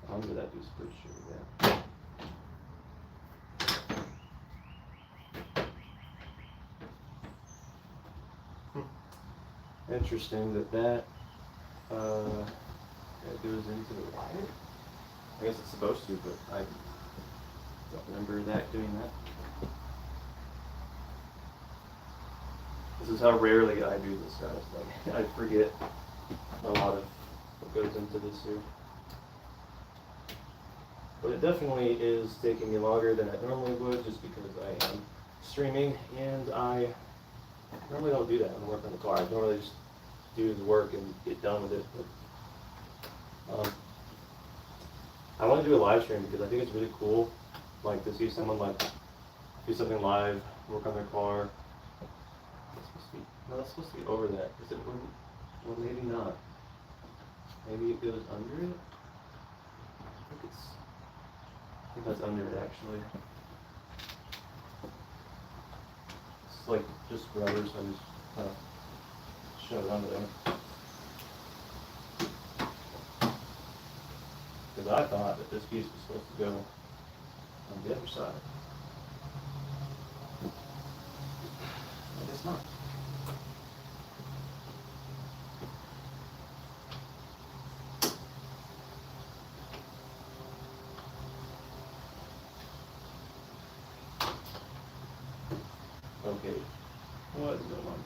go under that piece for sure, yeah. Interesting that goes into the wire. I guess it's supposed to, but I don't remember that doing that. This is how rarely I do this, guys. Like, I forget a lot of what goes into this here. But it definitely is taking me longer than I normally would, just because I am streaming, and I normally don't do that when I work on the car. I normally just do the work and get done with it. But, I want to do a live stream because I think it's really cool, like to see someone like do something live, work on their car. It's supposed to be over that. Is it? Well, maybe not. Maybe it goes under it. I think that's under it actually. It's like just rubber, so I just kind of shove it under there. Because I thought that this piece was supposed to go on the other side. I guess not. Okay, what is going on?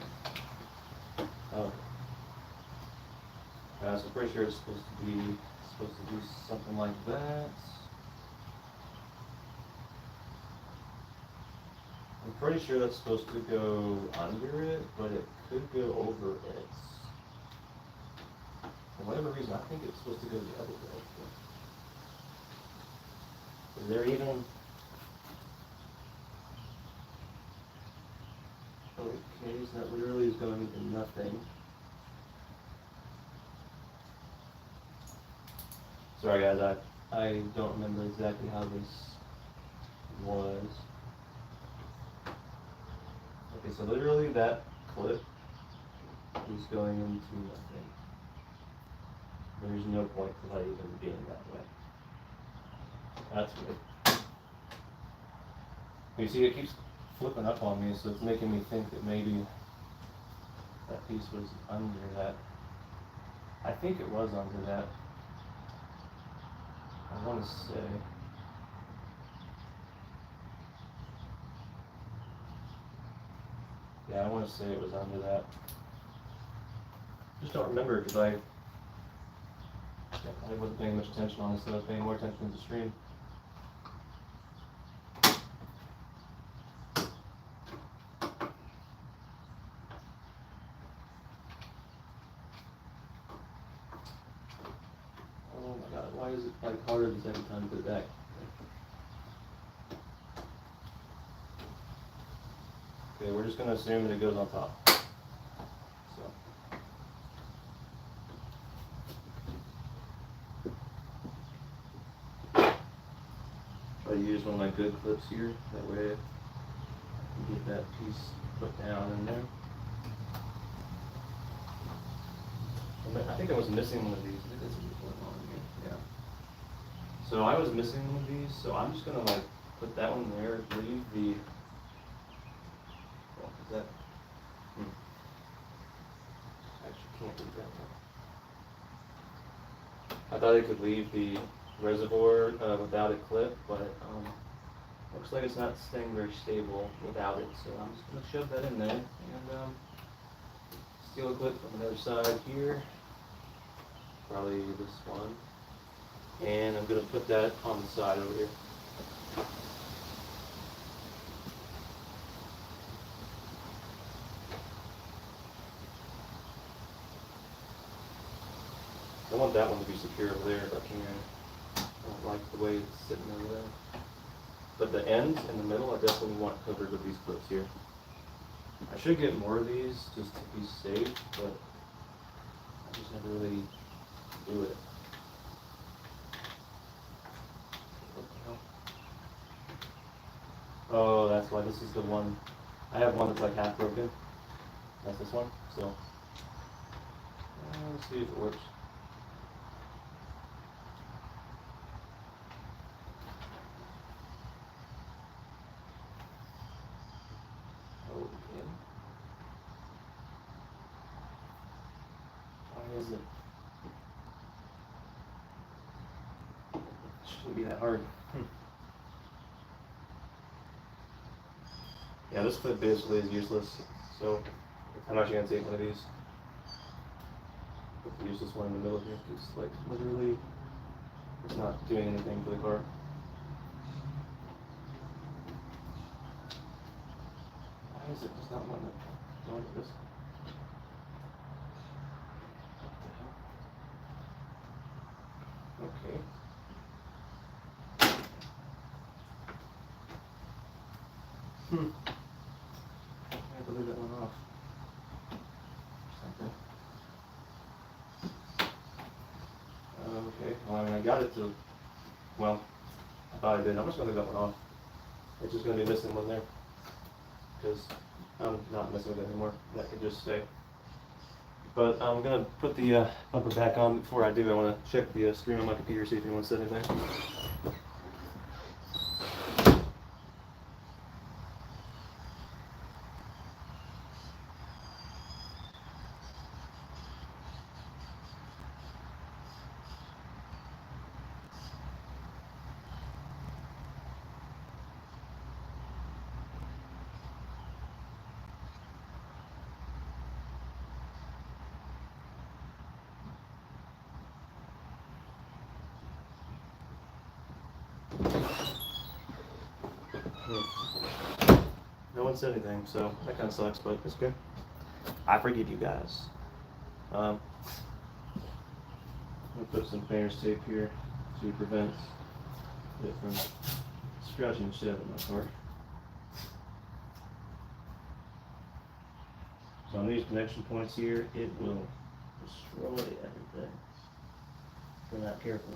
Oh. So I'm pretty sure it's supposed to do something like that. I'm pretty sure that's supposed to go under it, but it could go over it. For whatever reason, I think it's supposed to go the other way. Is there even... Okay, so that literally is going into nothing. Sorry guys, I don't remember exactly how this was. Okay, so literally that clip is going into nothing. There's no point to that even being that way. That's good. You see, it keeps flipping up on me, so it's making me think that maybe that piece was under that. I think it was under that. I want to say. Yeah, I want to say it was under that. Just don't remember because I wasn't paying much attention on this, so I was paying more attention to the stream. Oh my god, why is it like harder the second time to put it back? Okay, we're just going to assume that it goes on top. I use one of my good clips here, that way I can get that piece put down in there. I think I was missing one of these. I think that's what's going on here. Yeah. So I was missing one of these, so I'm just gonna like put that one there, leave the. Well, is that? Actually, can't do that one. I thought I could leave the reservoir without a clip, but looks like it's not staying very stable without it. So I'm just gonna shove that in there and steal a clip from the other side here. probably this one. And I'm going to put that on the side over here. I want that one to be secure over there if I can. I don't like the way it's sitting over there. But the ends in the middle I definitely want covered with these clips here. I should get more of these just to be safe, but I just never really do it. What the hell? Oh, that's why this is the one. I have one that's like half broken. That's this one. So let's see if it works. Okay. Why is it? Shouldn't be that hard. Yeah, this clip basically is useless, so I'm actually going to take one of these. Put the useless one in the middle here, because like literally it's not doing anything for the car. Why is it just not wanting to go into this? What the hell? Okay. I have to leave that one off. Okay, well, I mean, I got it to, well, I thought I did. I'm just going to leave that one off. It's just going to be missing one there. Because I'm not messing with it anymore. That could just stay. But I'm going to put the bumper back on. Before I do, I want to check the screen on my computer, see if anyone said anything. No one said anything, so that kind of sucks, but it's good. I forgive you guys. I'm going to put some painter's tape here to prevent it from scratching the shit out of my car. So on these connection points here, it will destroy everything if we're not careful.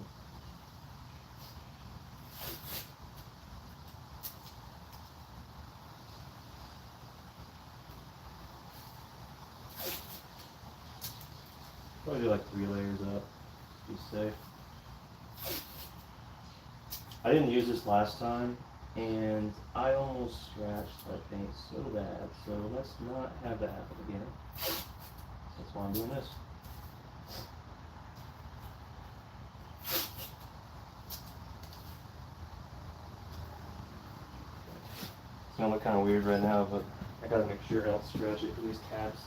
Probably do like 3 layers up, to be safe. I didn't use this last time, and I almost scratched that paint so bad, so let's not have that happen again. That's why I'm doing this. It's gonna look kind of weird right now, but I gotta make sure I don't scratch it, because these tabs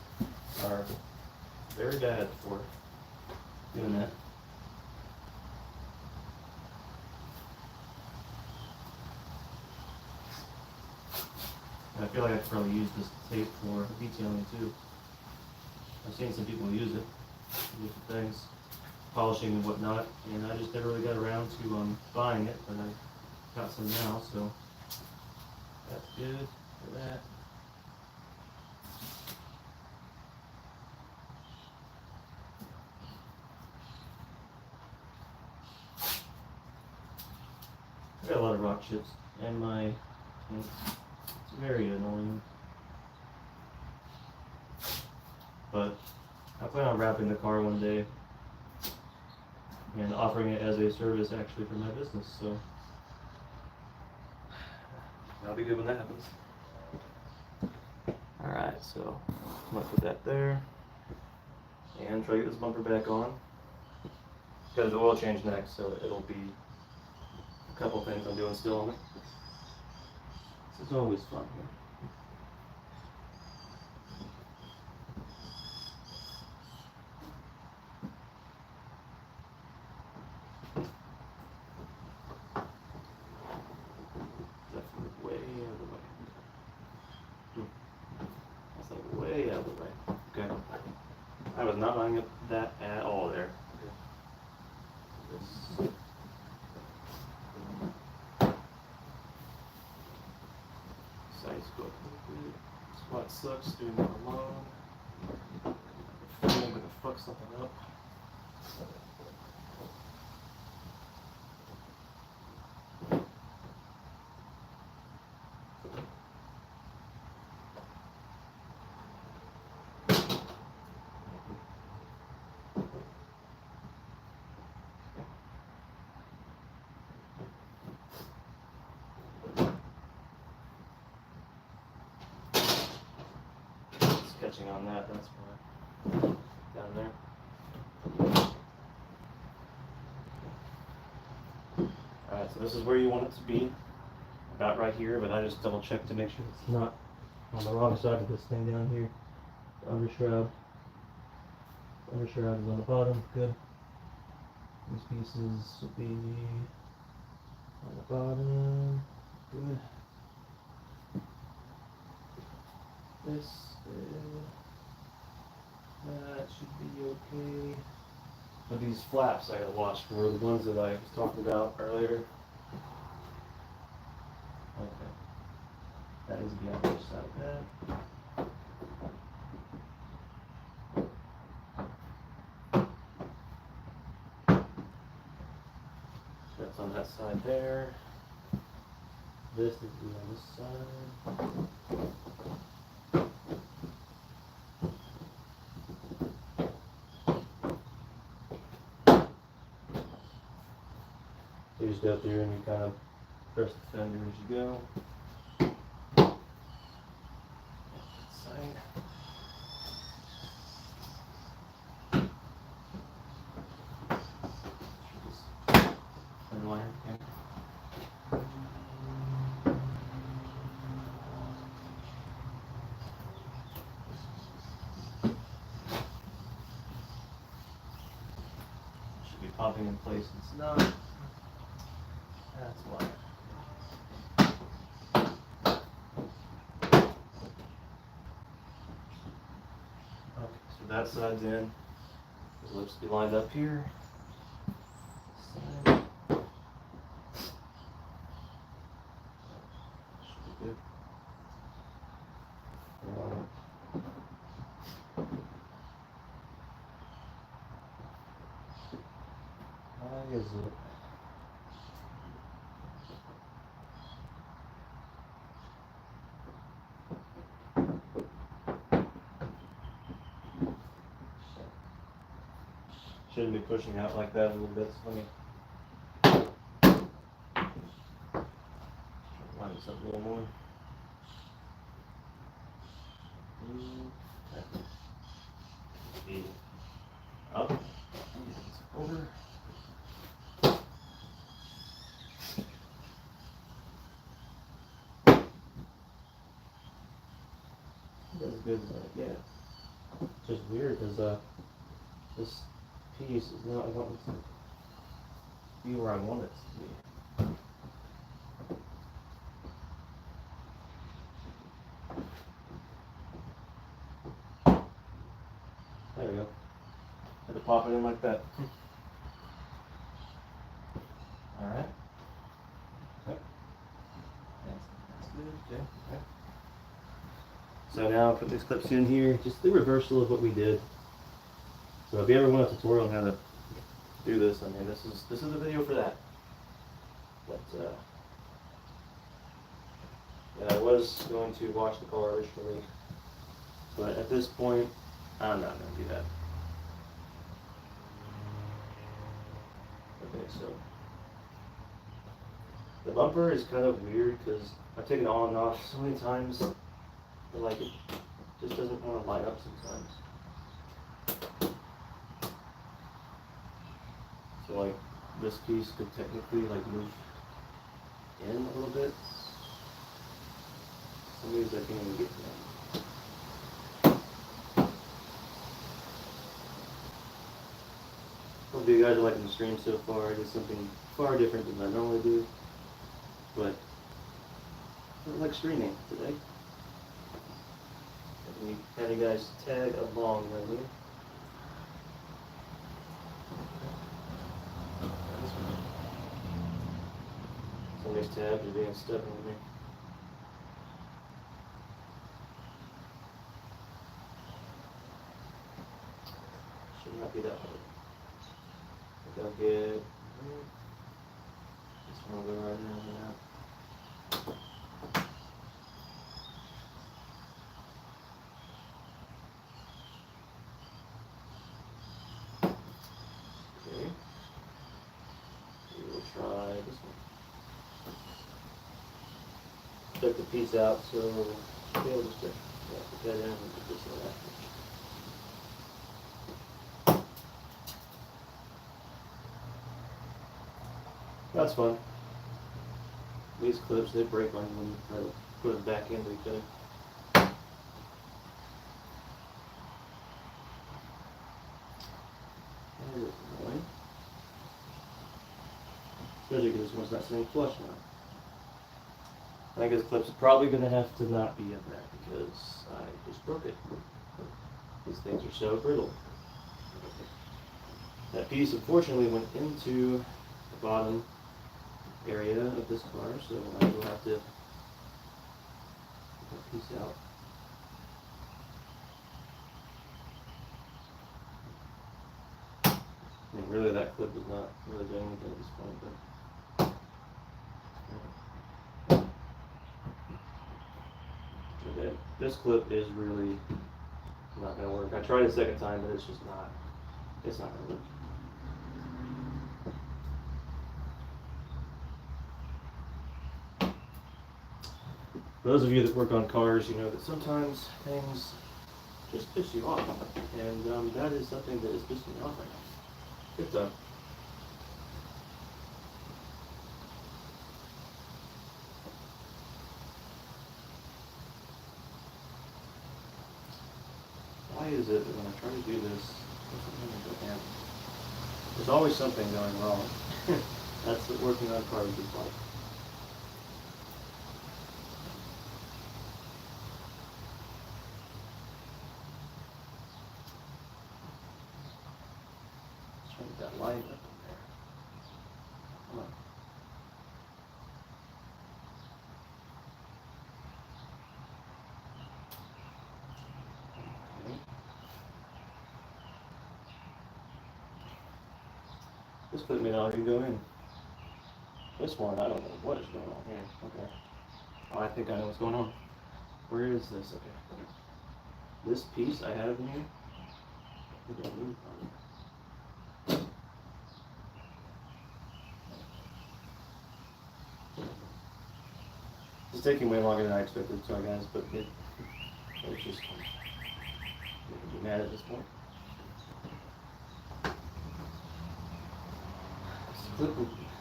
are very bad for doing that. And I feel like I could probably use this tape for detailing too. I've seen some people use it for different things, polishing and whatnot, and I just never really got around to buying it, but I got some now, so that's good for that. I got a lot of rock chips in my paint. It's very annoying. But I plan on wrapping the car one day and offering it as a service actually for my business, so that'll be good when that happens. Alright, so I'm gonna put that there and try to get this bumper back on. Got the oil change next, so it'll be a couple things I'm doing still on it. This is always fun here. I'm not lining up that at all there. This. Side scope. Spot sucks doing that alone. I'm gonna fuck something up. Catching on that, that's why. Down there. Alright, so this is where you want it to be. About right here, but I just double check to make sure it's not on the wrong side of this thing down here. The undershroud. The undershroud is on the bottom, good. These pieces will be on the bottom, good. This, that should be okay. But these flaps I gotta watch for, the ones that I was talking about earlier. Okay. That needs to be on the other side of that. That's on that side there. This needs to be on this side. You just go through and you kind of press the fender as you go. Side. Underliner, okay. Should be popping in place, it's not. That's why. Okay, so that side's in. The lips be lined up here. Side. Should be good. Why is it? Shouldn't be pushing out like that a little bit. So let me line this up a little more. Okay. Up. Over. That's good as I get. It's just weird because this piece is not, I don't be where I want it to be. There we go. Had to pop it in like that. Alright. Okay. That's good. Okay. Okay. So now I'll put these clips in here. Just the reversal of what we did. So if you ever want a tutorial on how to do this, I mean this is the video for that. But yeah, I was going to wash the car originally, but at this point I'm not going to do that. Okay, so the bumper is kind of weird because I've taken it on and off so many times that like it just doesn't want to line up sometimes. So like this piece could technically like move in a little bit. Some moves I can't even get to them. Hope you guys are liking the stream so far. I did something far different than I normally do. But I like streaming today. Have you guys tag along with me? Some of these tabs are being stubborn with me. Should not be that hard. I think I'll get this one will go right in there. Okay. We will try this one. Took the piece out, so we'll just put that in and put this in after. That's fun. These clips, they break on you when you try to put them back into each other. That is annoying. Especially because this one's not sitting flush now. I think this clip's probably going to have to not be in there because I just broke it. These things are so brittle. That piece unfortunately went into the bottom area of this car, so I will have to take that piece out. I mean, really that clip is not really doing anything at this point, but okay, this clip is really not going to work. I tried it a second time, but it's just not, it's not going to work. For those of you that work on cars, you know that sometimes things just piss you off, and that is something that is pissing me off right now. Good time. Why is it that when I try to do this, there's always something going wrong? That's what working on cars is like. Let's try to get that light up in there. Come on. Okay. This clip may not even go in. This one, I don't know what is going on here. Okay. Oh, I think I know what's going on. Where is this? Okay. This piece I have in here. I think I moved on it. It's taking way longer than I expected, sorry guys, but it's just making me mad at this point.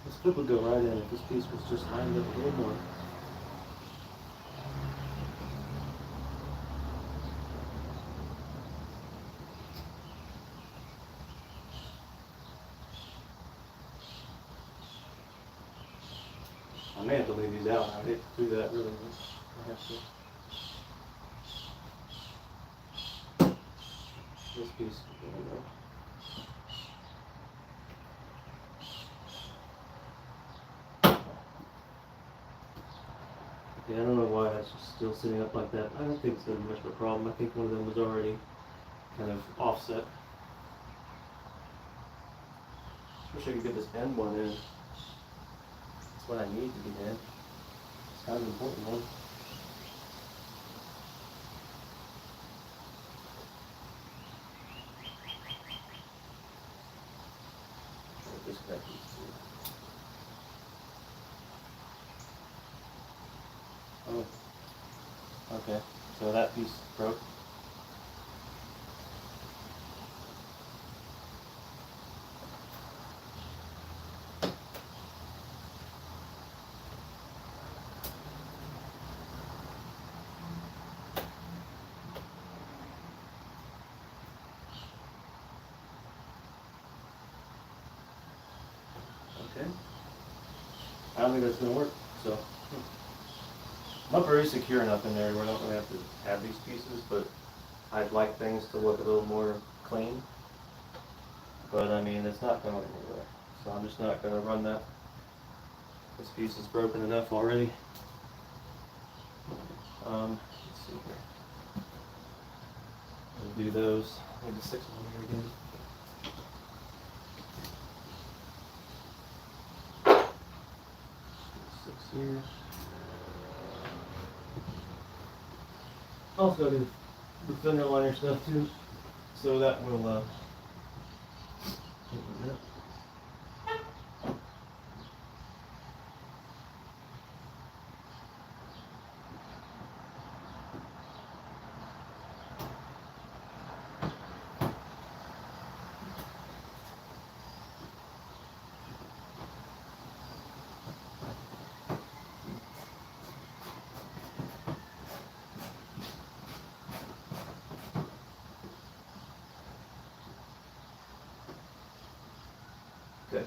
This clip would go right in if this piece was just lined up a little more. I may have to leave these out. I hate to do that really. I have to. This piece. There we go. Okay, I don't know why it's just still sitting up like that. I don't think it's going to be much of a problem. I think one of them was already kind of offset. Wish I could get this end one in. That's what I need to get in. It's kind of an important one. Disconnect these two. Oh, okay. So that piece broke. Okay. I don't think that's going to work, so. Not very secure enough in there where I don't really have to have these pieces, but I'd like things to look a little more clean. But I mean, it's not going anywhere, so I'm just not going to run that. This piece is broken enough already. Let's see here. We'll do those. Maybe 6 on here again. Here. Also do the fender liner stuff too, so that will okay.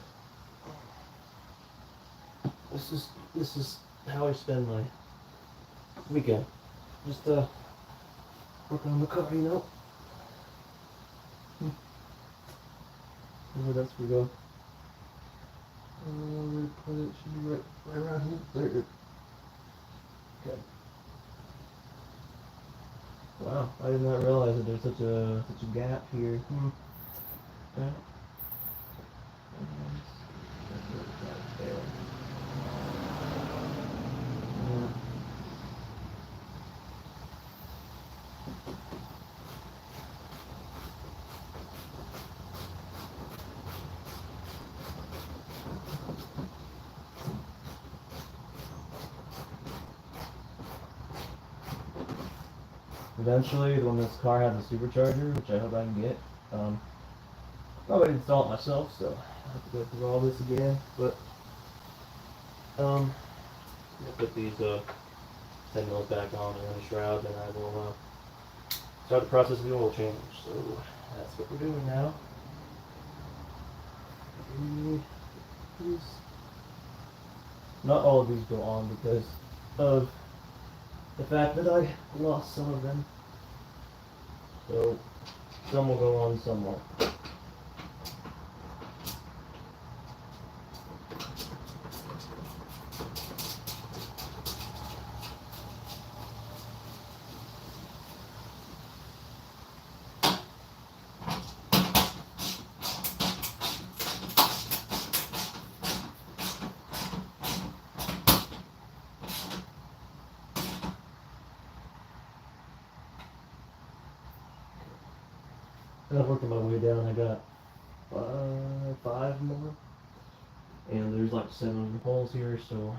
This is how I spend my weekend. Just working on the car, you know. Where else we go? Where to put it? Should be right around here. There it is. Okay. Wow, I did not realize that there's such a gap here. Okay. Eventually, when this car has a supercharger, which I hope I can get, probably install it myself, so I have to go through all this again. But I'm gonna put these 10 mils back on and the shroud, and I will start the process of the oil change. So that's what we're doing now. Not all of these go on because of the fact that I lost some of them. So some will go on, some won't. I'm working my way down. I got 5 more, and there's like 7 holes here, so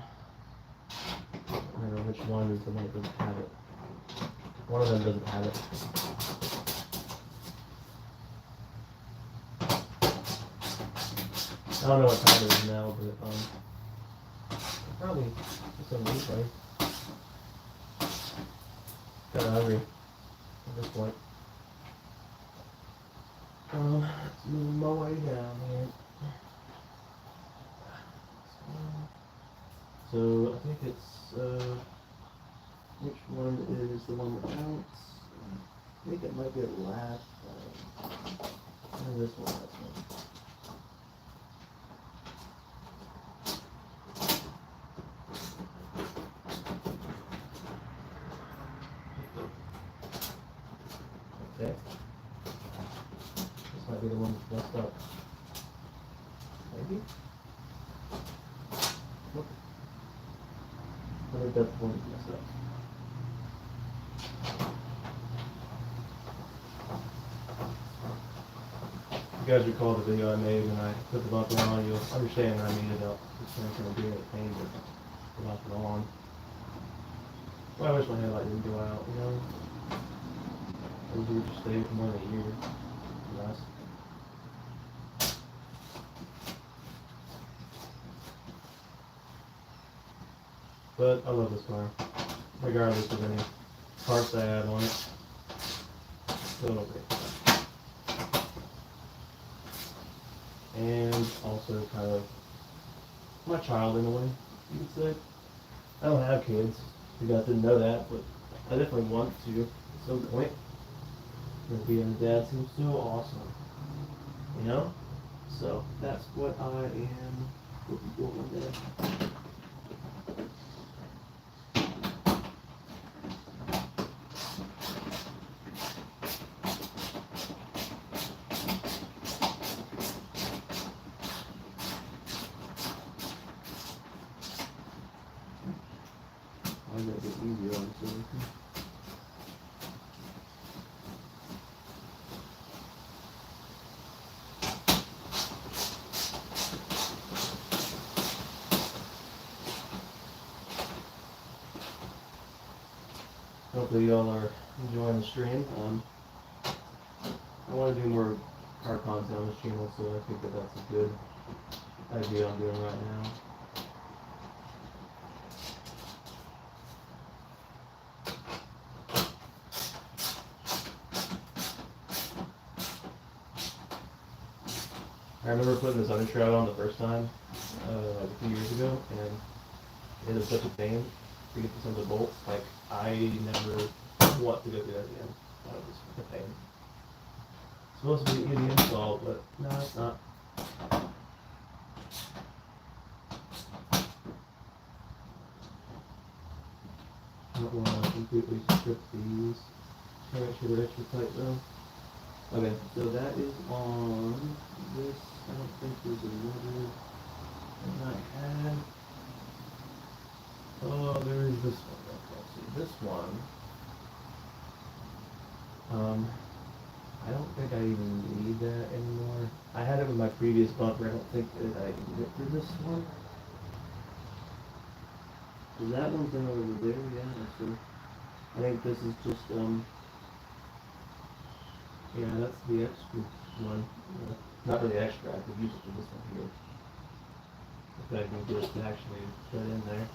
I don't know which one is the one that doesn't have it. One of them doesn't have it. I don't know what time it is now, but probably some meat, right? Kinda hungry at this point. Let's move my way down here. So I think it's which one is the one that counts? I think it might be the last one. And this one, that's one. Okay. This might be the one that's messed up. Maybe? Nope. I think that's the one that's messed up. If you guys recall the video I made when I put the bumper on, you'll understand I mean about this thing's going to be a pain to put the bumper on. Well, I wish my headlight didn't go out, you know? I would just stay for more than a year. Less. But I love this car, regardless of any parts I add on it. Still okay. And also kind of my child in a way, you could say. I don't have kids. You guys didn't know that, but I definitely want to at some point. Because being a dad seems so awesome, you know? So that's what I am looking for one day. Might make it easier, honestly. Hopefully y'all are enjoying the stream. I want to do more car content on this channel, so I think that that's a good idea I'm doing right now. I remember putting this undershroud on the first time, like a few years ago, and it was such a pain to get this under bolts. Like, I never want to go through that again. That was a pain. It's supposed to be easy install, but no, it's not. I don't want to completely strip these. Try to make sure they're extra tight though. Okay, so that is on this. I don't think there's another one I had. Oh, there is this one. Let's see. This one. I don't think I even need that anymore. I had it with my previous bumper. I don't think that I need it for this one. So that one's in over there, yeah. So I think this is just yeah, that's the extra one. Not really extra, I could use it for this one here. If I can get it to actually fit in there.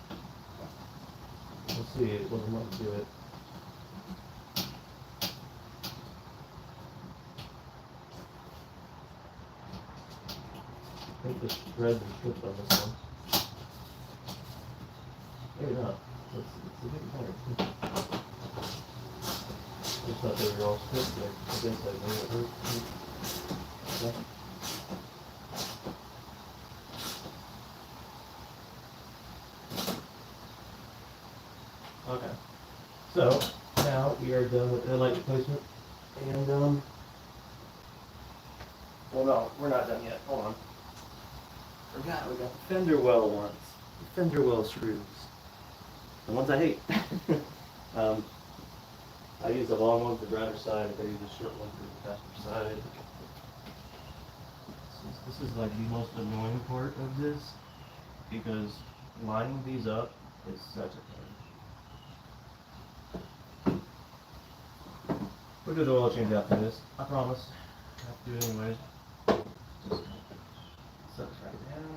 We'll see, it wasn't wanting to do it. I think the threads are stripped on this one. Maybe not. It's a bit better. Just thought they were all stripped there. I guess I knew it hurt. Okay. Okay. So now we are done with the headlight replacement. And well no, we're not done yet. Hold on. Forgot we got the fender well ones. The fender well screws. The ones I hate. I use the long one for the driver's side, I use the short one for the passenger side. This is like the most annoying part of this, because lining these up is such a pain. We'll do the oil change after this, I promise. I have to do it anyways. Just set this right down.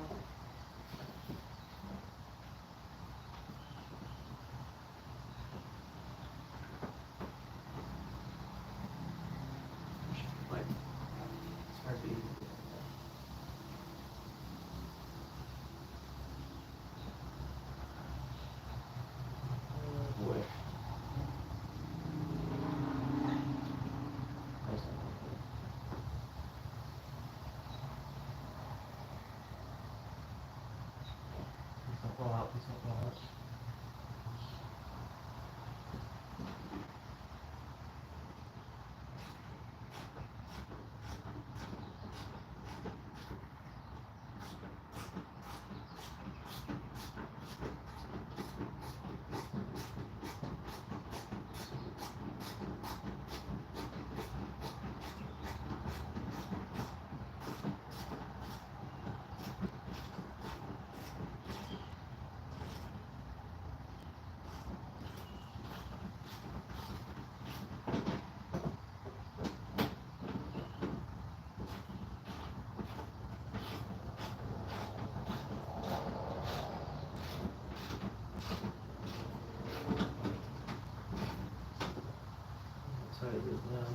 It is now.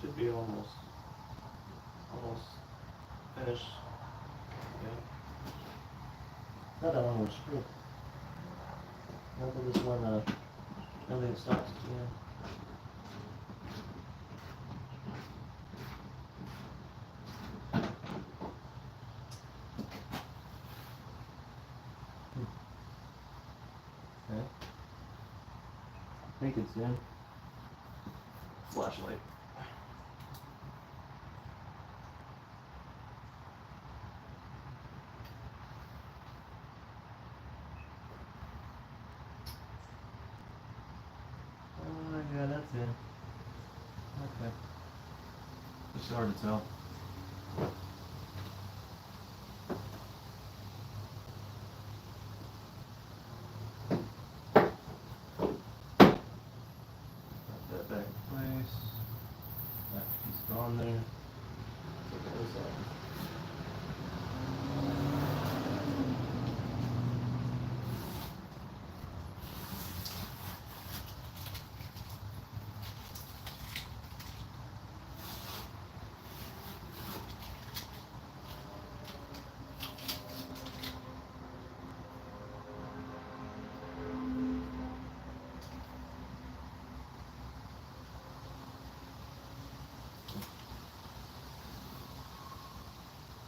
Should be almost finished. Yeah. Not that one was screwed. Not that this one nothing stops at the end. Okay. I think it's in. Flashlight. in. Okay. It's hard to tell. Put that back in place. That piece gone there. Put those up.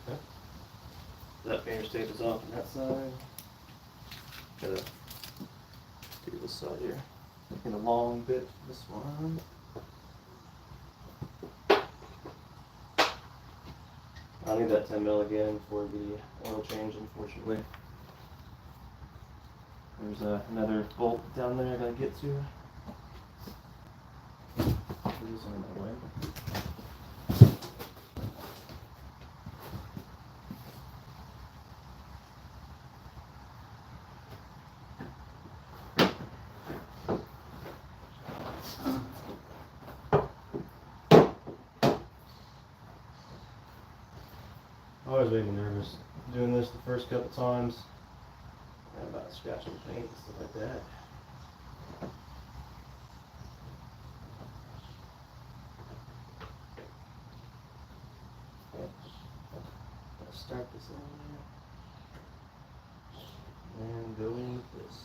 Okay. That painter's tape is off on that side. Gotta do this side here. Making a long bit for this one. I'll need that 10 mil again for the oil change, unfortunately. There's another bolt down there I gotta get to. Put this on that way. I always make me nervous doing this the first couple times. I'm about to scratch the paint and stuff like that. Okay. Let's start this in there. And go in with this.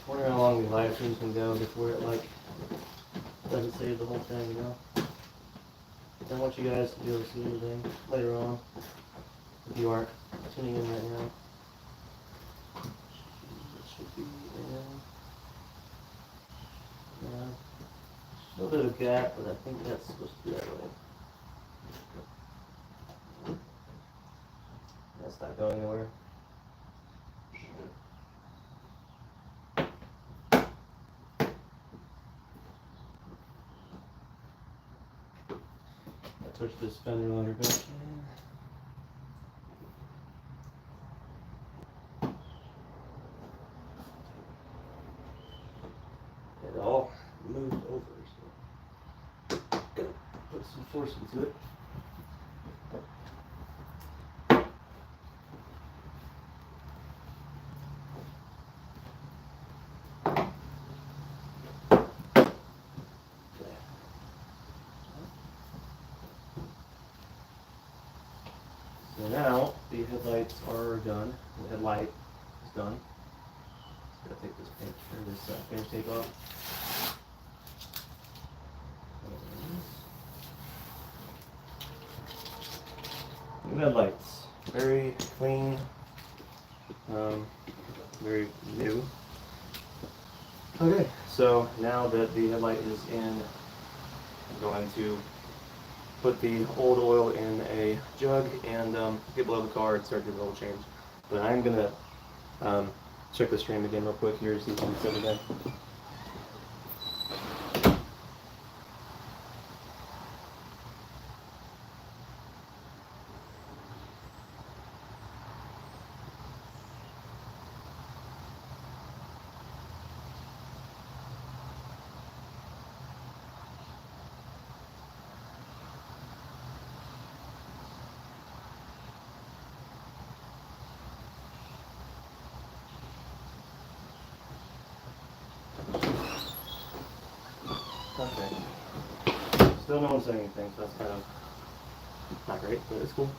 Wonder how long the live streams can go before it doesn't save the whole thing, you know? I want you guys to be able to see everything later on if you aren't tuning in right now. It should be in. Yeah. A little bit of a gap, but I think that's supposed to be that way. That's not going anywhere. Push this fender loader back in. It all moved over, so gotta put some force into it. So now the headlights are done. The headlight is done. Just gotta take this paint or this finish tape off. New headlights, very clean, very new. Okay, so now that the headlight is in, I'm going to put the old oil in a jug and get below the car and start doing the oil change. But I'm gonna check the stream again real quick here to see if it's everything. Okay. Still no one's saying anything, so that's kind of not great, but it's cool.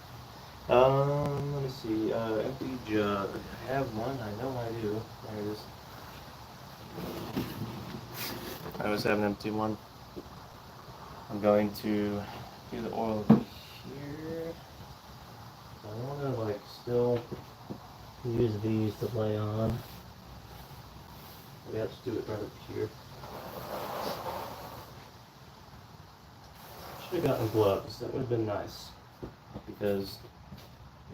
Let me see. Empty jug. I have one. I know I do. There it is. I always have an empty one. I'm going to do the oil over here. I want to like still use these to lay on. We have to do it right up here. Should have gotten gloves. That would have been nice, because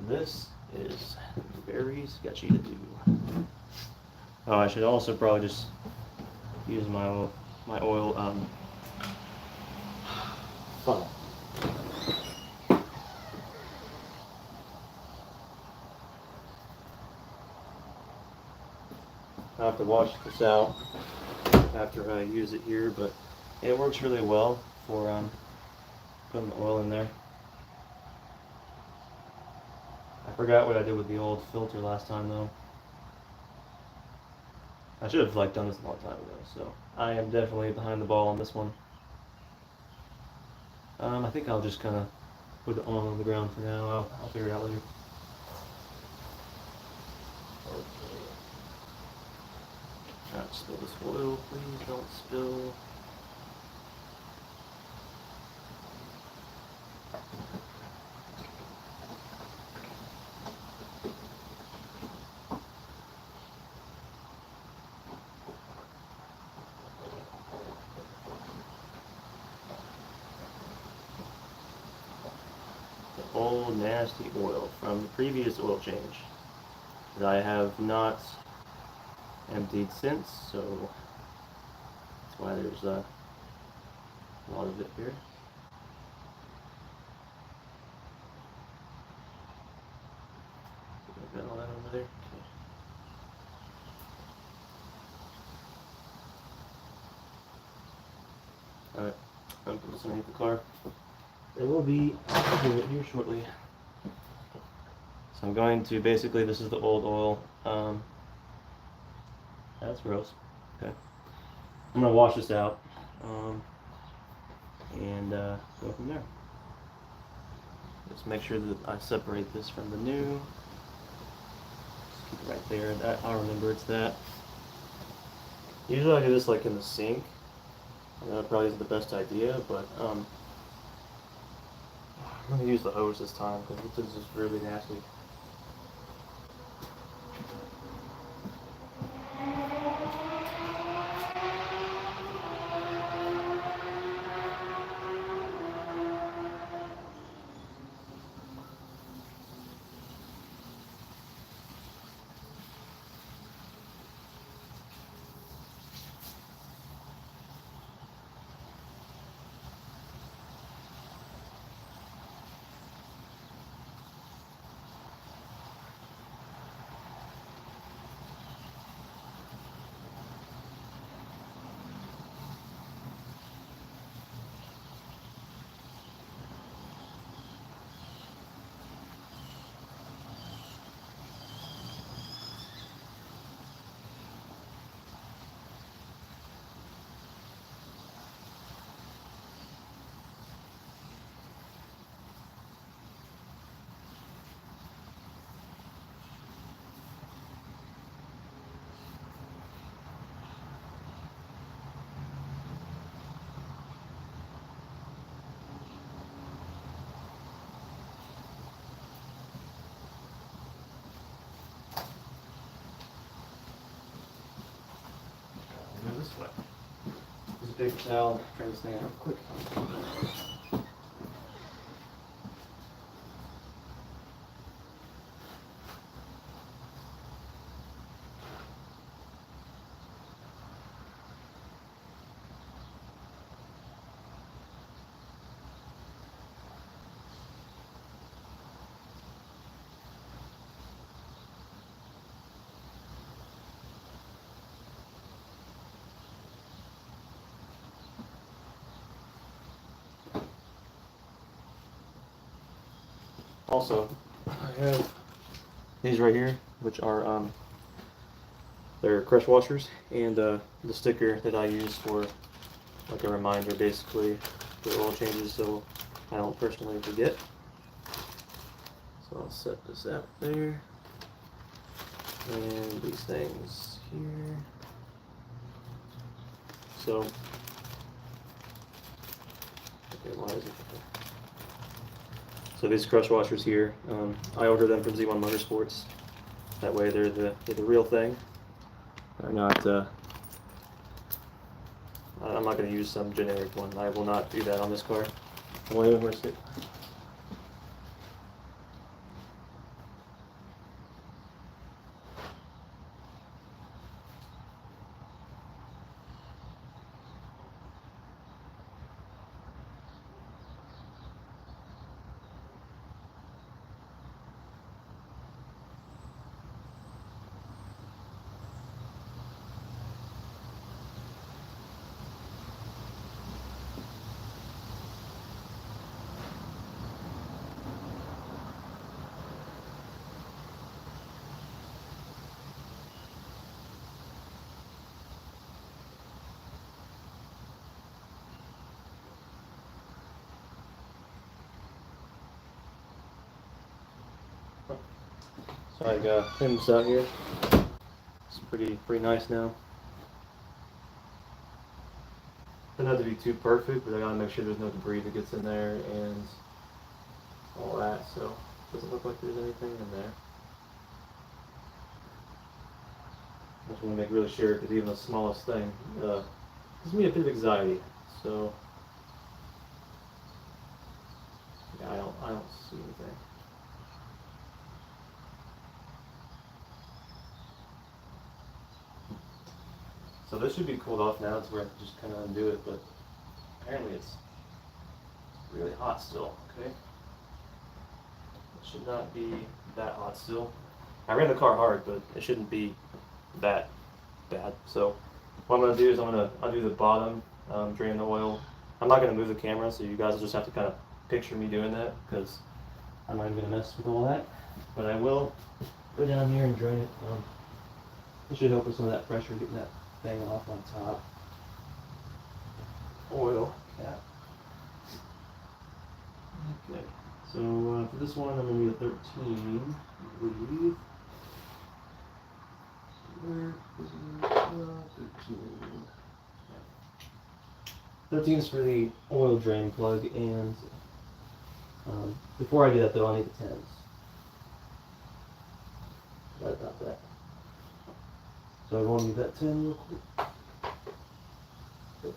this is very sketchy to do. Oh, I should also probably just use my oil funnel. I have to wash this out after I use it here, but it works really well for putting the oil in there. I forgot what I did with the old filter last time though. I should have done this a long time ago, so I am definitely behind the ball on this one. I think I'll just kind of put the oil on the ground for now. I'll figure it out later. Not spill this oil, please don't spill. The old nasty oil from the previous oil change that I have not emptied since, so that's why there's a lot of it here. Got all that over there. Okay. Alright, I'm putting this underneath the car. It will be here shortly. So I'm going to basically, this is the old oil. That's gross. Okay. I'm going to wash this out and go from there. Just make sure that I separate this from the new. Just keep it right there. That, I'll remember it's that. Usually I do this in the sink. I know that probably isn't the best idea, but I'm going to use the hose this time because this is just really nasty. This way. There's a big towel. Try this thing out real quick. Also, I have these right here, which are they're crush washers, and the sticker that I use for a reminder, basically, for oil changes, so I don't personally forget. So I'll set this out there, and these things here. So, okay, why is it? So these crush washers here, I ordered them from Z1 Motorsports. That way they're the real thing. They're not. I'm not going to use some generic one. I will not do that on this car. I won't even risk it. So I cleaned this out here. It's pretty nice now. Doesn't have to be too perfect, but I gotta make sure there's no debris that gets in there and all that. So it doesn't look like there's anything in there. I just want to make really sure, because even the smallest thing gives me a bit of anxiety. So yeah, I don't see anything. So this should be cooled off now. It's where I can just kind of undo it, but apparently it's really hot still. Okay, it should not be that hot still. I ran the car hard, but it shouldn't be that bad. So what I'm gonna do is I'm gonna undo the bottom, drain the oil. I'm not gonna move the camera, so you guys will just have to kind of picture me doing that, because I'm not even gonna mess with all that. But I will go down here and drain it. It should help with some of that pressure getting that thing off on top. Oil cap. Okay, so for this one I'm going to need a 13, I believe. Where is it? 13. 13 is for the oil drain plug, and before I do that though, I need the 10s. Right about that. So I want to need that 10 real quick.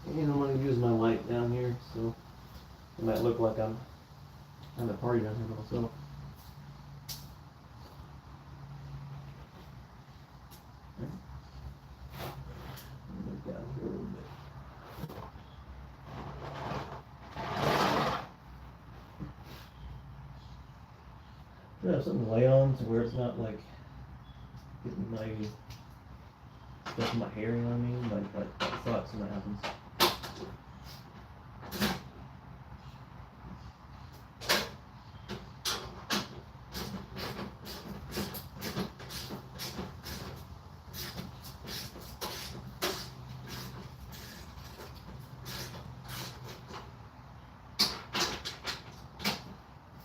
And I'm going to use my light down here, so it might look like I'm having a party down here by myself. Move down here a little bit. Yeah, something to lay on to where it's not like getting my stuff in my hair, you know what I mean? Like that sucks when that happens.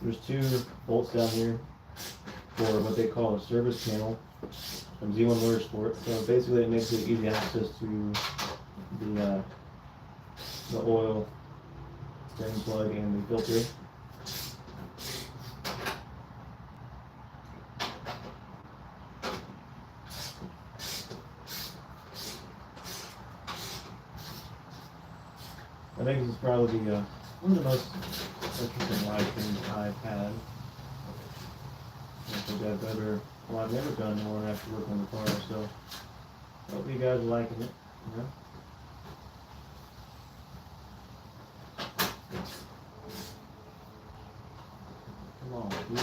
There's 2 bolts down here for what they call a service channel from Z1 Motorsport. So basically it makes it easy access to the oil drain plug and the filter. I think this is probably one of the most interesting live streams I've had. I think I've ever, well, I've never done one after working on the car, so I hope you guys are liking it, you know? Come on, dude.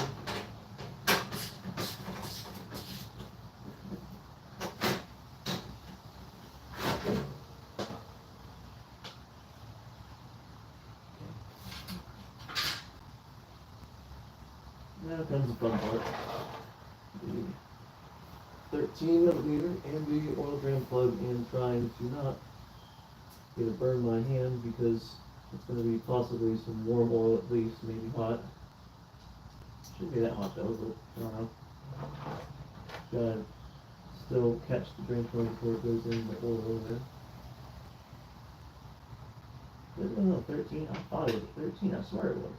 Now comes the fun part. The 13 millimeter and the oil drain plug, and trying to not get it burn my hand, because it's going to be possibly some warm oil at least, maybe hot. Shouldn't be that hot though, but I don't know. Gotta still catch the drain plug before it goes in the oil over there. Is it a 13? I thought it was a 13. I swear it was.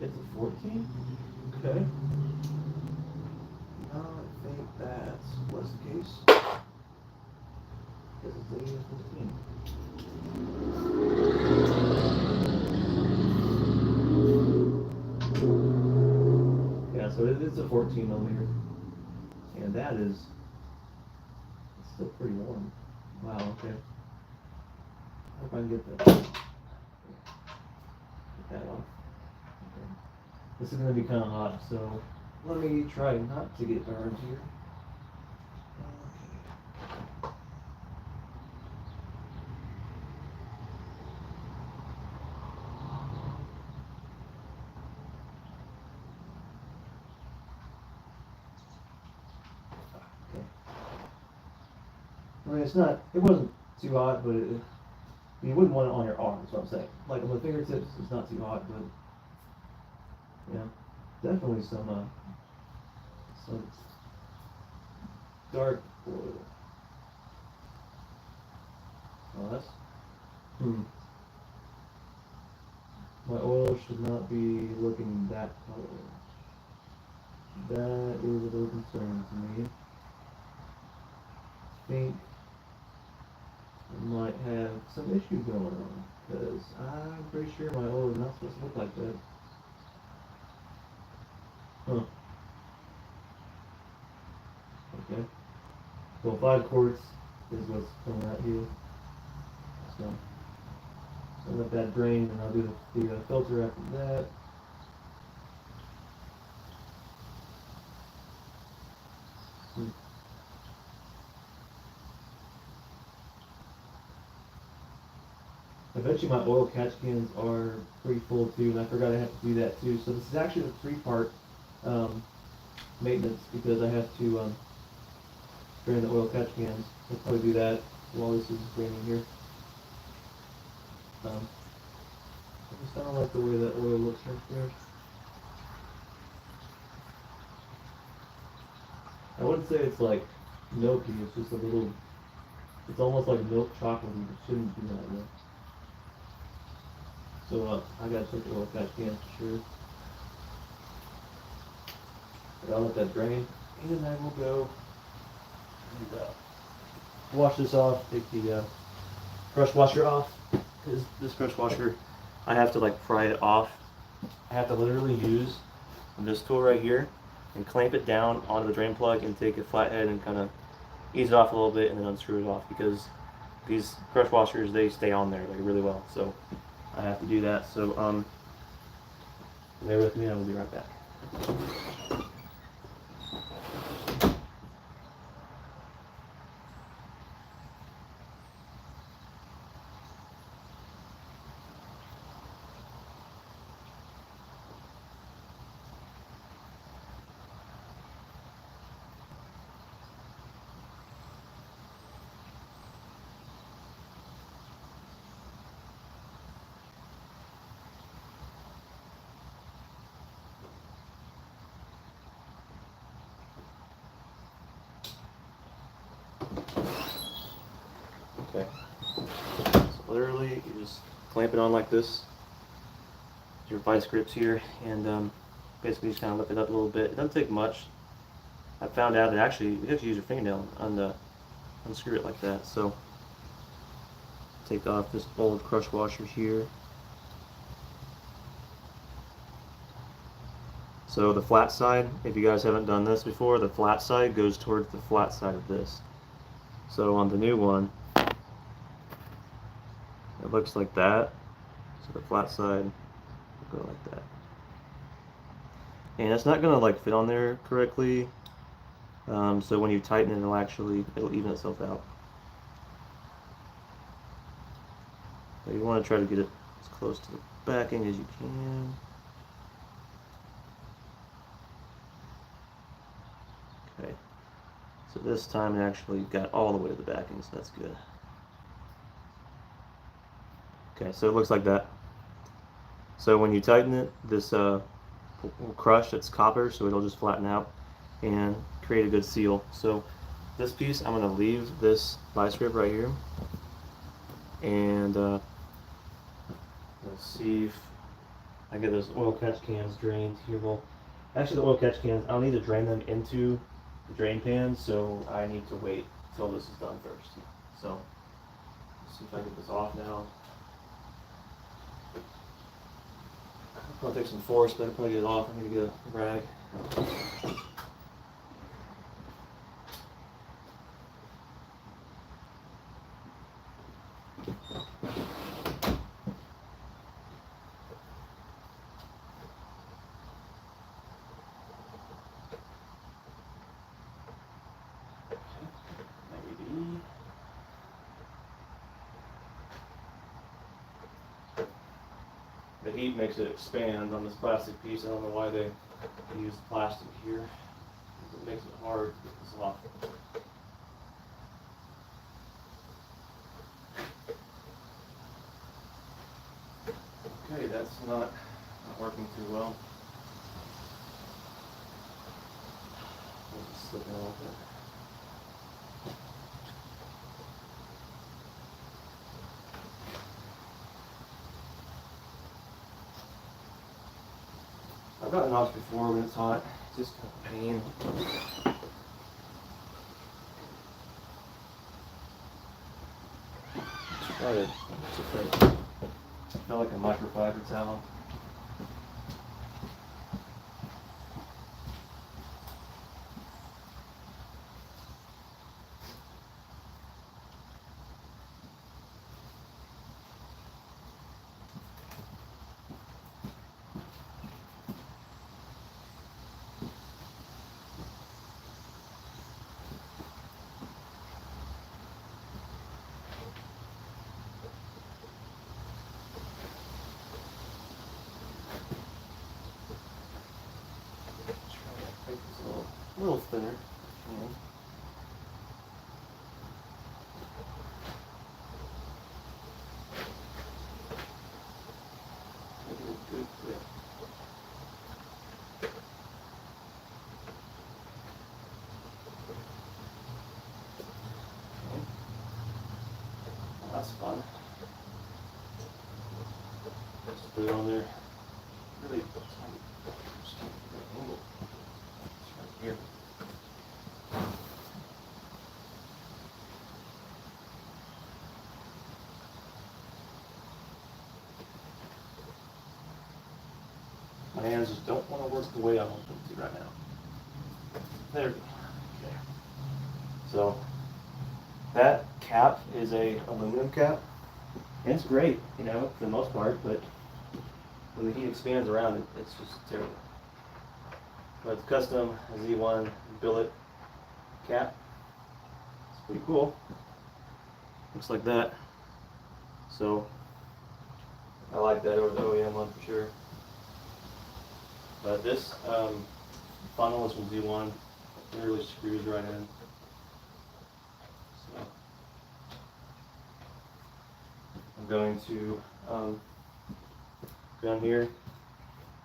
It's a 14? Okay. No, I think that was the case. Because it's a 14. Yeah, so it's a 14 millimeter. And that is it's still pretty warm. Wow, okay. I hope I can get that off. Okay. This is going to be kind of hot, so let me try not to get burned here. Okay. I mean, it wasn't too hot, but you wouldn't want it on your arm, is what I'm saying. Like on the fingertips, it's not too hot, but yeah, definitely some dark oil. Oh, that's My oil should not be looking that color. That is a little concerning to me. I think I might have some issues going on, because I'm pretty sure my oil is not supposed to look like that. Huh. Okay. So 5 quarts is what's coming out here. So let that drain, and I'll do the filter after that. I bet you my oil catch cans are pretty full too, and I forgot I have to do that too. So this is actually a 3-part maintenance, because I have to drain the oil catch cans. I'll probably do that while this is draining here. I just don't like the way that oil looks right there. I wouldn't say it's like milky, it's just a little, it's almost like milk chocolate. It shouldn't be that way. So I gotta check the oil catch cans for sure. But I'll let that drain, and then I will go and wash this off, take the brush washer off, because this brush washer, I have to like pry it off. I have to literally use this tool right here and clamp it down onto the drain plug and take a flathead and kind of ease it off a little bit and then unscrew it off, because these brush washers, they stay on there like really well. So I have to do that. So bear with me, I will be right back. Okay. So literally, you just clamp it on like this. Your vice grips here, and basically just kind of lift it up a little bit. It doesn't take much. I found out that actually you have to use your fingernail on unscrew it like that. So take off this old crush washer here. So the flat side, if you guys haven't done this before, the flat side goes towards the flat side of this. So on the new one, it looks like that. So the flat side will go like that. And it's not gonna like fit on there correctly. So when you tighten it, it'll even itself out. So you want to try to get it as close to the backing as you can. Okay. So this time it actually got all the way to the backing, so that's good. Okay, so it looks like that. So when you tighten it, this will crush. It's copper, so it'll just flatten out and create a good seal. So this piece, I'm going to leave this vice grip right here, and Let's see if I get those oil catch cans drained here. Well, actually the oil catch cans, I'll need to drain them into the drain pan, so I need to wait until this is done first. So, let's see if I get this off now. I'll take some force, but I'll probably get it off. I need to get a rag. Maybe. The heat makes it expand on this plastic piece. I don't know why they use plastic here. It makes it hard to get this off. Okay, that's not working too well. Just slipping a little bit. I've gotten off before when it's hot. It's just kind of a pain. Try to feel like a microfiber towel. A little thinner. Yeah. Make it a good grip. Okay. Well, that's fun. Just put it on there. Really tight. Just can't get that angle. It's right here. My hands just don't want to work the way I want them to right now. There we go. Okay. So that cap is a aluminum cap. And it's great, you know, for the most part, but when the heat expands around it, it's just terrible. But it's custom Z1 billet cap. It's pretty cool. Looks like that. So I like that over the OEM one for sure. But this funnel is from Z1. It really screws right in. So I'm going to go down here,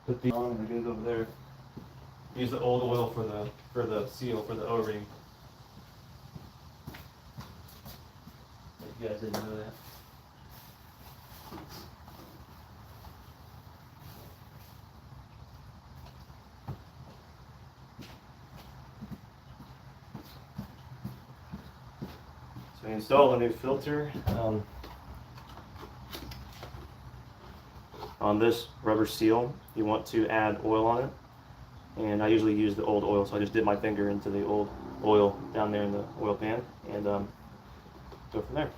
put the on, and it goes over there. Use the old oil for the seal for the O-ring. If you guys didn't know that. So we install a new filter on this rubber seal. You want to add oil on it, and I usually use the old oil, so I just dip my finger into the old oil down there in the oil pan and go from there.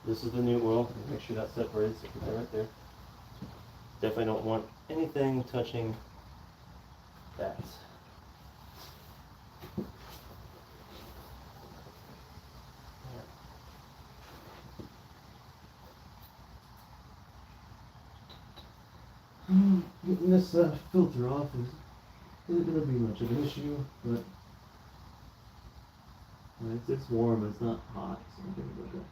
This is the new oil. Make sure that separates. Put that right there. Definitely don't want anything touching that. Getting this filter off isn't going to be much of an issue, but it's warm, but it's not hot, so I'm thinking about that.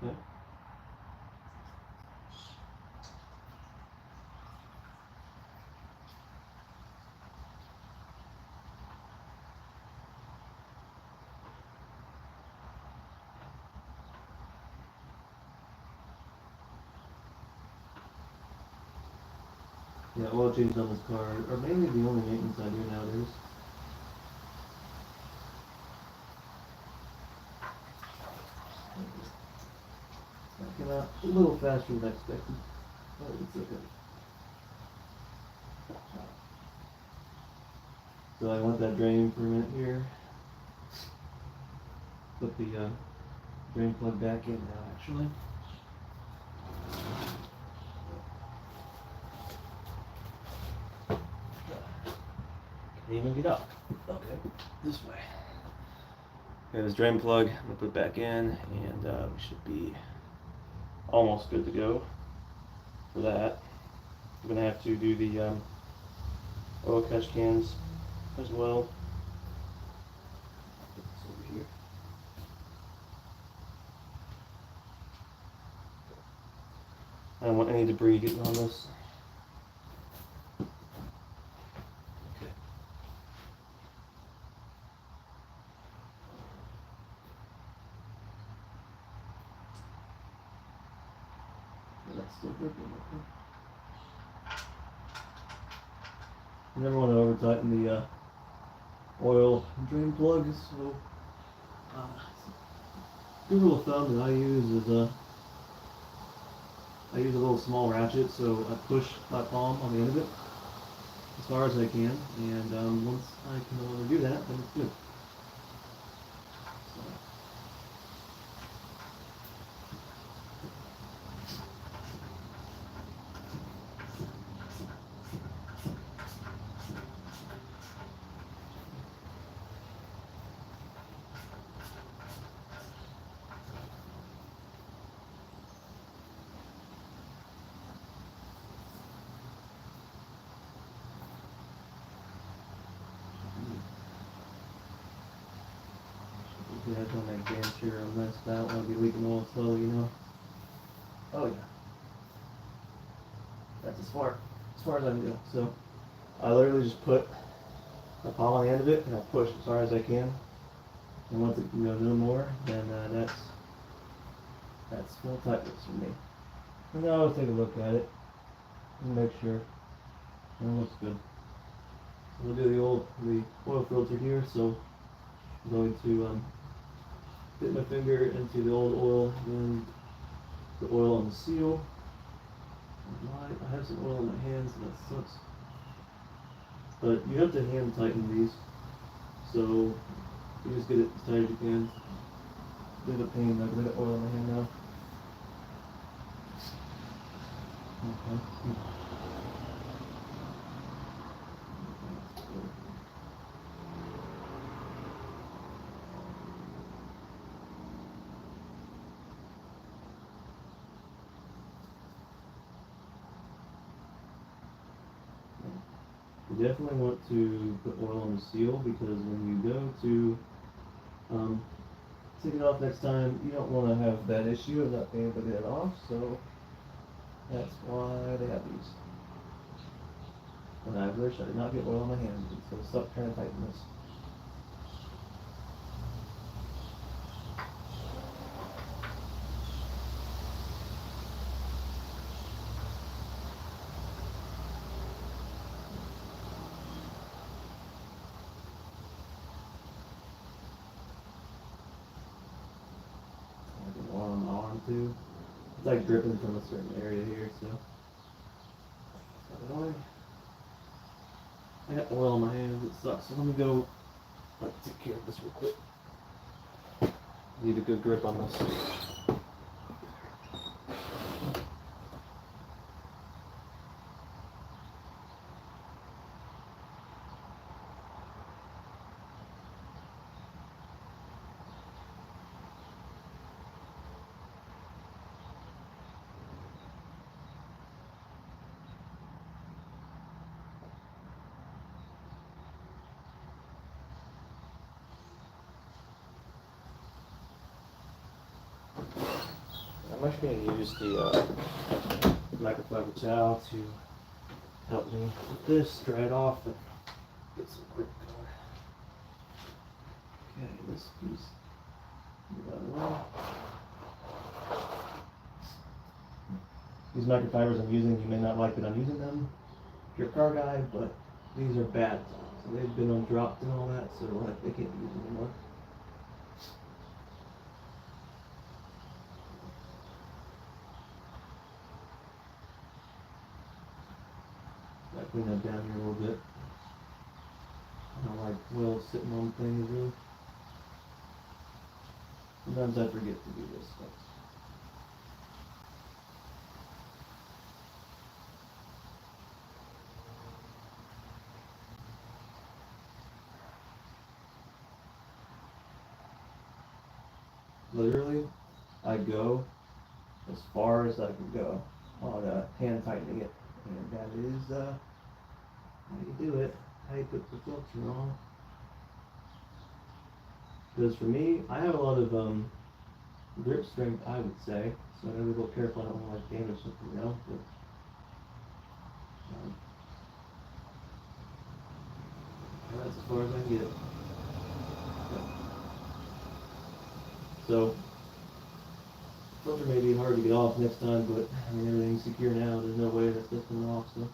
Yeah. Yeah, oil changes on this car are mainly the only maintenance I do nowadays. That came out a little faster than I expected, but it's okay. So I want that drain for a minute here. Put the drain plug back in now, actually. Can't even get up. Okay, this way. Okay, this drain plug I'm gonna put back in, and we should be almost good to go for that. I'm gonna have to do the oil catch cans as well. Put this over here. I don't want any debris getting on this. Okay. That's still dripping. Okay. You never want to over tighten the oil drain plugs, so good rule of thumb that I use is I use a little small ratchet, so I push my palm on the end of it as far as I can, and once I can no longer do that, then it's good. So. Yeah, I don't make damn sure I'm messed out. I don't want to be leaking oil slowly, you know. Oh yeah. That's as far as I can go. So I literally just put my palm on the end of it and I push as far as I can. And once it can go no more, then that's full tightness for me. And now I'll take a look at it and make sure it looks good. So we'll do the oil filter here. So I'm going to dip my finger into the old oil and the oil on the seal. I have some oil in my hands, and that sucks. But you have to hand tighten these, so you just get it as tight as you can. Bit of a pain, I've got oil in my hand now. Okay. You definitely want to put oil on the seal because when you go to take it off next time, you don't want to have that issue of not being able to get it off, so that's why they have these. And I wish I did not get oil on my hands, so stop trying to tighten this. Oil on my arm too. It's like dripping from a certain area here, so. I got oil on my hands, it sucks. So let me go take care of this real quick. Need a good grip on this. I'm actually going to use the microfiber towel to help me with this, dry it off, and get some grip going. Okay, this piece. Move out of the way. These microfibers I'm using, you may not like that I'm using them. your car guy, but these are bad. So they've been undropped and all that, so like they can't be used anymore. Gotta clean that down here a little bit. I don't like wheels sitting on things really. Sometimes I forget to do this stuff. Literally, I go as far as I can go on hand tightening it, and that is how you do it. How you put the filter on. Because for me, I have a lot of grip strength, I would say, so I gotta be a little careful. I don't want to like damage something else. But that's as far as I can get. So, filter may be hard to get off next time, but I mean everything's secure now. There's no way that's coming off. So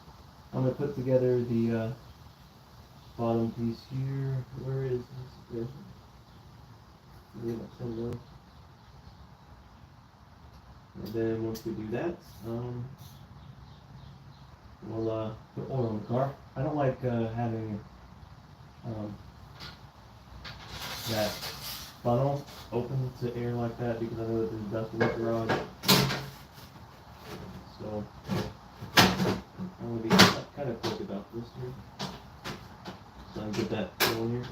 I'm gonna put together the bottom piece here. Where is this? Somewhere. And then once we do that, we'll put oil in the car. I don't like having that funnel open to air like that because I know that there's dust in the garage. So I'm gonna be kind of quick about this here. So I can get that going here.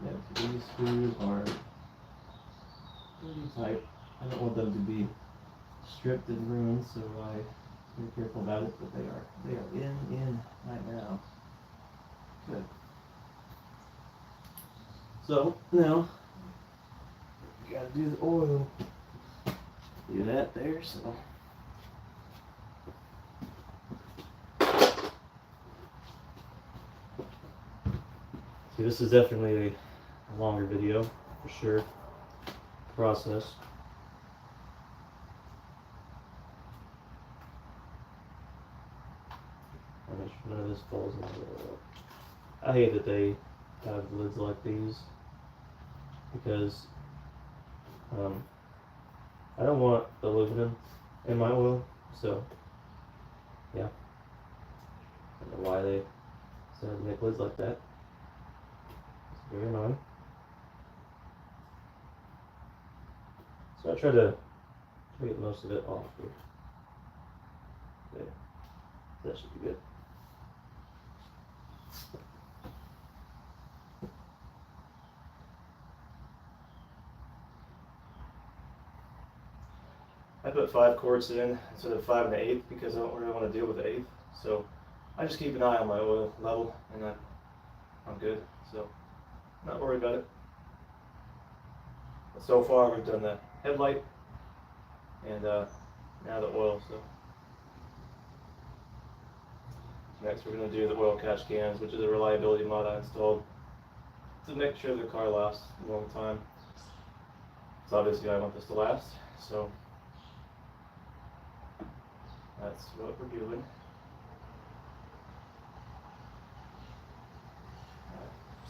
Yeah, so these screws are pretty tight. I don't want them to be stripped and ruined, so I'm be careful about it, but they are in right now. Good. So now you gotta do the oil. Do that there, so see, this is definitely a longer video for sure. Process. I'll make sure none of this falls in the middle. I hate that they have lids like these because I don't want aluminum in my oil, so yeah. I don't know why they decided to make lids like that. It's very annoying. So I try to get most of it off here. There. That should be good. I put 5 quarts in instead of 5 1/8 because I don't really want to deal with the 1/8. So I just keep an eye on my oil level and I'm good. So I'm not worried about it. But so far we've done the headlight and now the oil. So next we're going to do the oil catch cans, which is a reliability mod I installed to make sure the car lasts a long time. So obviously I want this to last, so that's what we're doing.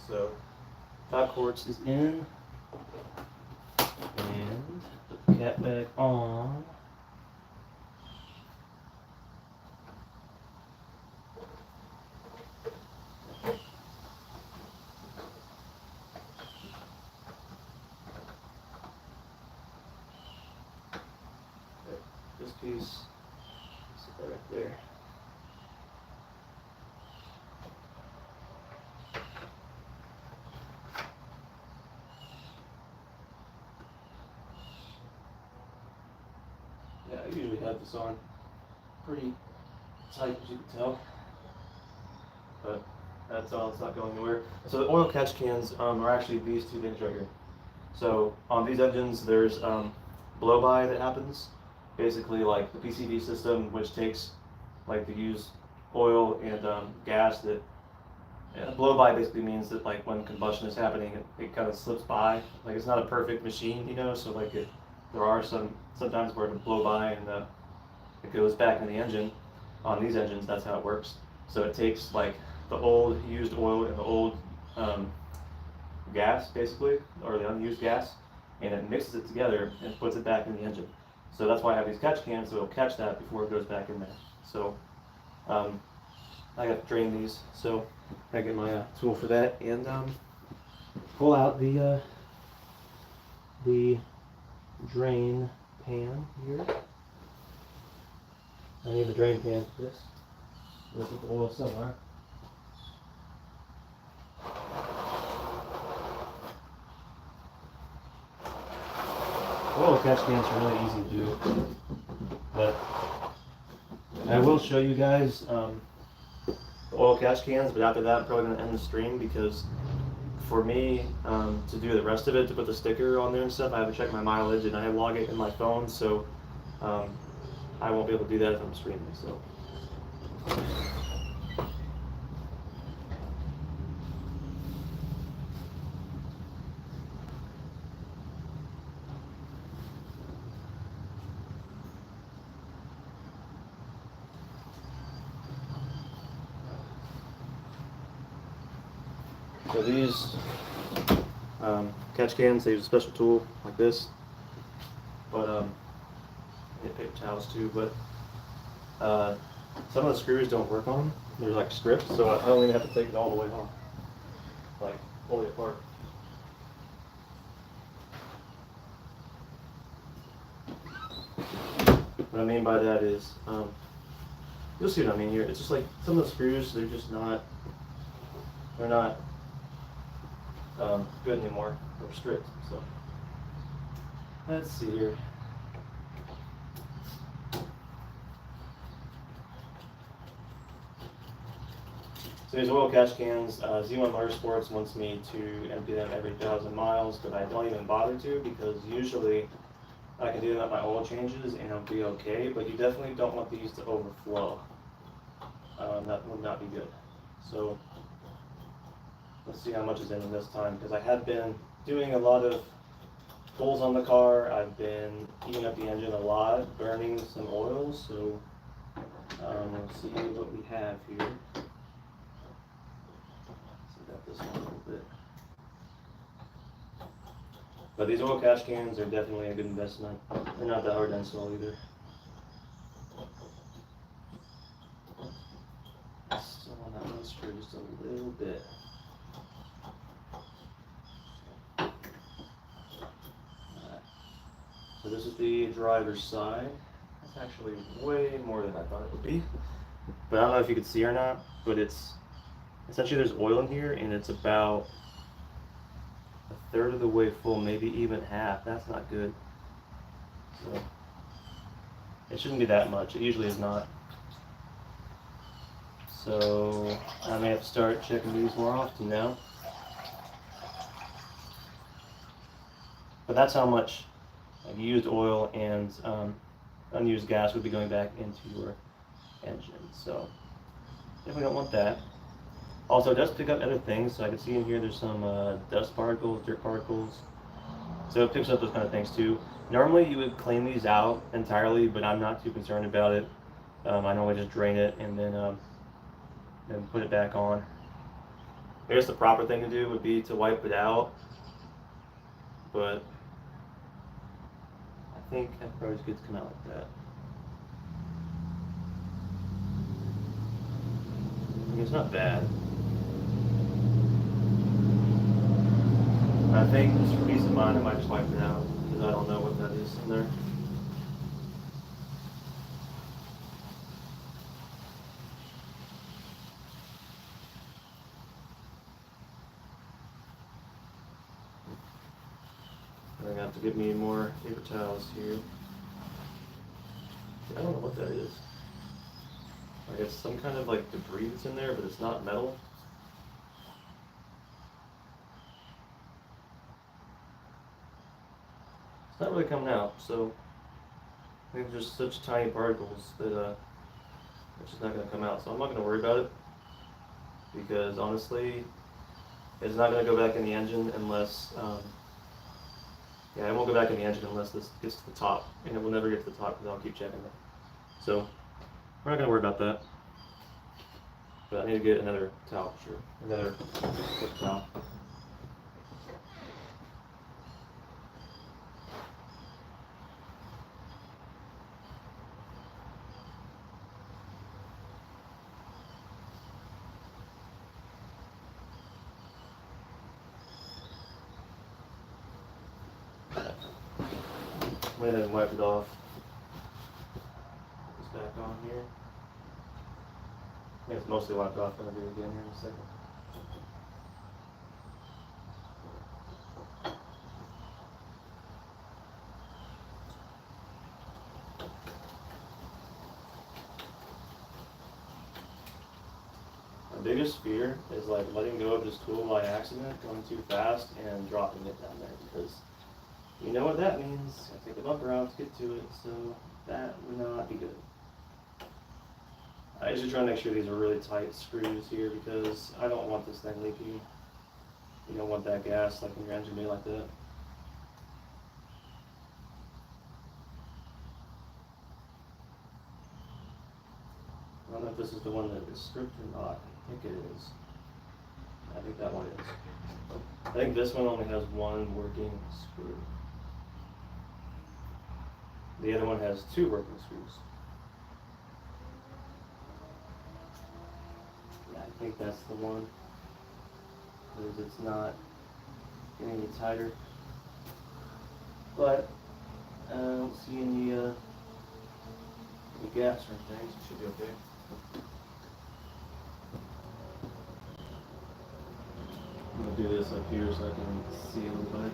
So top quartz is in, and put the cap back on. This piece, sit that right there. Yeah, I usually have this on pretty tight, as you can tell, but that's all, it's not going anywhere. So the oil catch cans are actually these two things right here. So on these engines, there's blow-by that happens, basically like the PCV system, which takes like the used oil and gas that, blow-by basically means that like when combustion is happening, it kind of slips by. Like it's not a perfect machine, you know, so like there are sometimes where it blow by and it goes back in the engine. On these engines, that's how it works. So it takes like the old used oil and the old gas, basically, or the unused gas, and it mixes it together and puts it back in the engine. So that's why I have these catch cans, so it'll catch that before it goes back in there. So I got to drain these, so I get my tool for that, and pull out the drain pan here. I need the drain pan for this. Let's put the oil somewhere. Oil catch cans are really easy to do, but I will show you guys the oil catch cans, but after that I'm probably going to end the stream, because for me to do the rest of it, to put the sticker on there and stuff, I have to check my mileage, and I log it in my phone, so I won't be able to do that if I'm streaming. So these catch cans, they use a special tool like this, but get paper towels too, but some of the screws don't work on them. There's like strips, so I don't even have to take it all the way home, like pull it apart. What I mean by that is, you'll see what I mean here. It's just like some of the screws, they're not good anymore. They're stripped. So let's see here. So these oil catch cans, Z1 Motorsports wants me to empty them every 1,000 miles, but I don't even bother to, because usually I can do them at my oil changes and it'll be okay, but you definitely don't want these to overflow. That would not be good. So let's see how much is in this time, because I have been doing a lot of pulls on the car. I've been heating up the engine a lot, burning some oil, so let's see what we have here. This one a little bit. But these oil catch cans are definitely a good investment. They're not that hard to install either. Still on that one screw just a little bit. Alright. So this is the driver's side. That's actually way more than I thought it would be. But I don't know if you can see or not, but it's essentially, there's oil in here, and it's about a third of the way full, maybe even half. That's not good. So it shouldn't be that much. It usually is not. So I may have to start checking these more often now. But that's how much used oil and unused gas would be going back into your engine. So definitely don't want that. Also, it does pick up other things, so I can see in here there's some dust particles, dirt particles, So it picks up those kind of things too. Normally you would clean these out entirely, but I'm not too concerned about it. I normally just drain it and then put it back on. I guess the proper thing to do would be to wipe it out, but I think that probably is good to come out like that. I mean, it's not bad. I think just for peace of mind, I might just wipe it out because I don't know what that is in there. I'm gonna have to get me more paper towels here. I don't know what that is. I guess some kind of like debris that's in there, but it's not metal. It's not really coming out, so I think there's such tiny particles that it's just not going to come out. So I'm not going to worry about it because honestly, it's not going to go back in the engine unless, yeah, it won't go back in the engine unless this gets to the top, and it will never get to the top because I'll keep checking it. So we're not going to worry about that. But I need to get another towel, sure, another quick towel. Went ahead and wipe it off. Put this back on here. I think it's mostly wiped off. I'm going to do it again here in a second. My biggest fear is like letting go of this tool by accident, going too fast, and dropping it down there because you know what that means. I take the bumper out to get to it, so that would not be good. I usually try to make sure these are really tight screws here because I don't want this thing leaking. You don't want that gas like in your engine being like that. I don't know if this is the one that is stripped or not. I think it is. I think that one is. I think this one only has one working screw. The other one has two working screws. Yeah, I think that's the one. Because it's not getting any tighter. But I don't see any gaps or anything, so it should be okay. I'm going to do this up here so I can see a little better.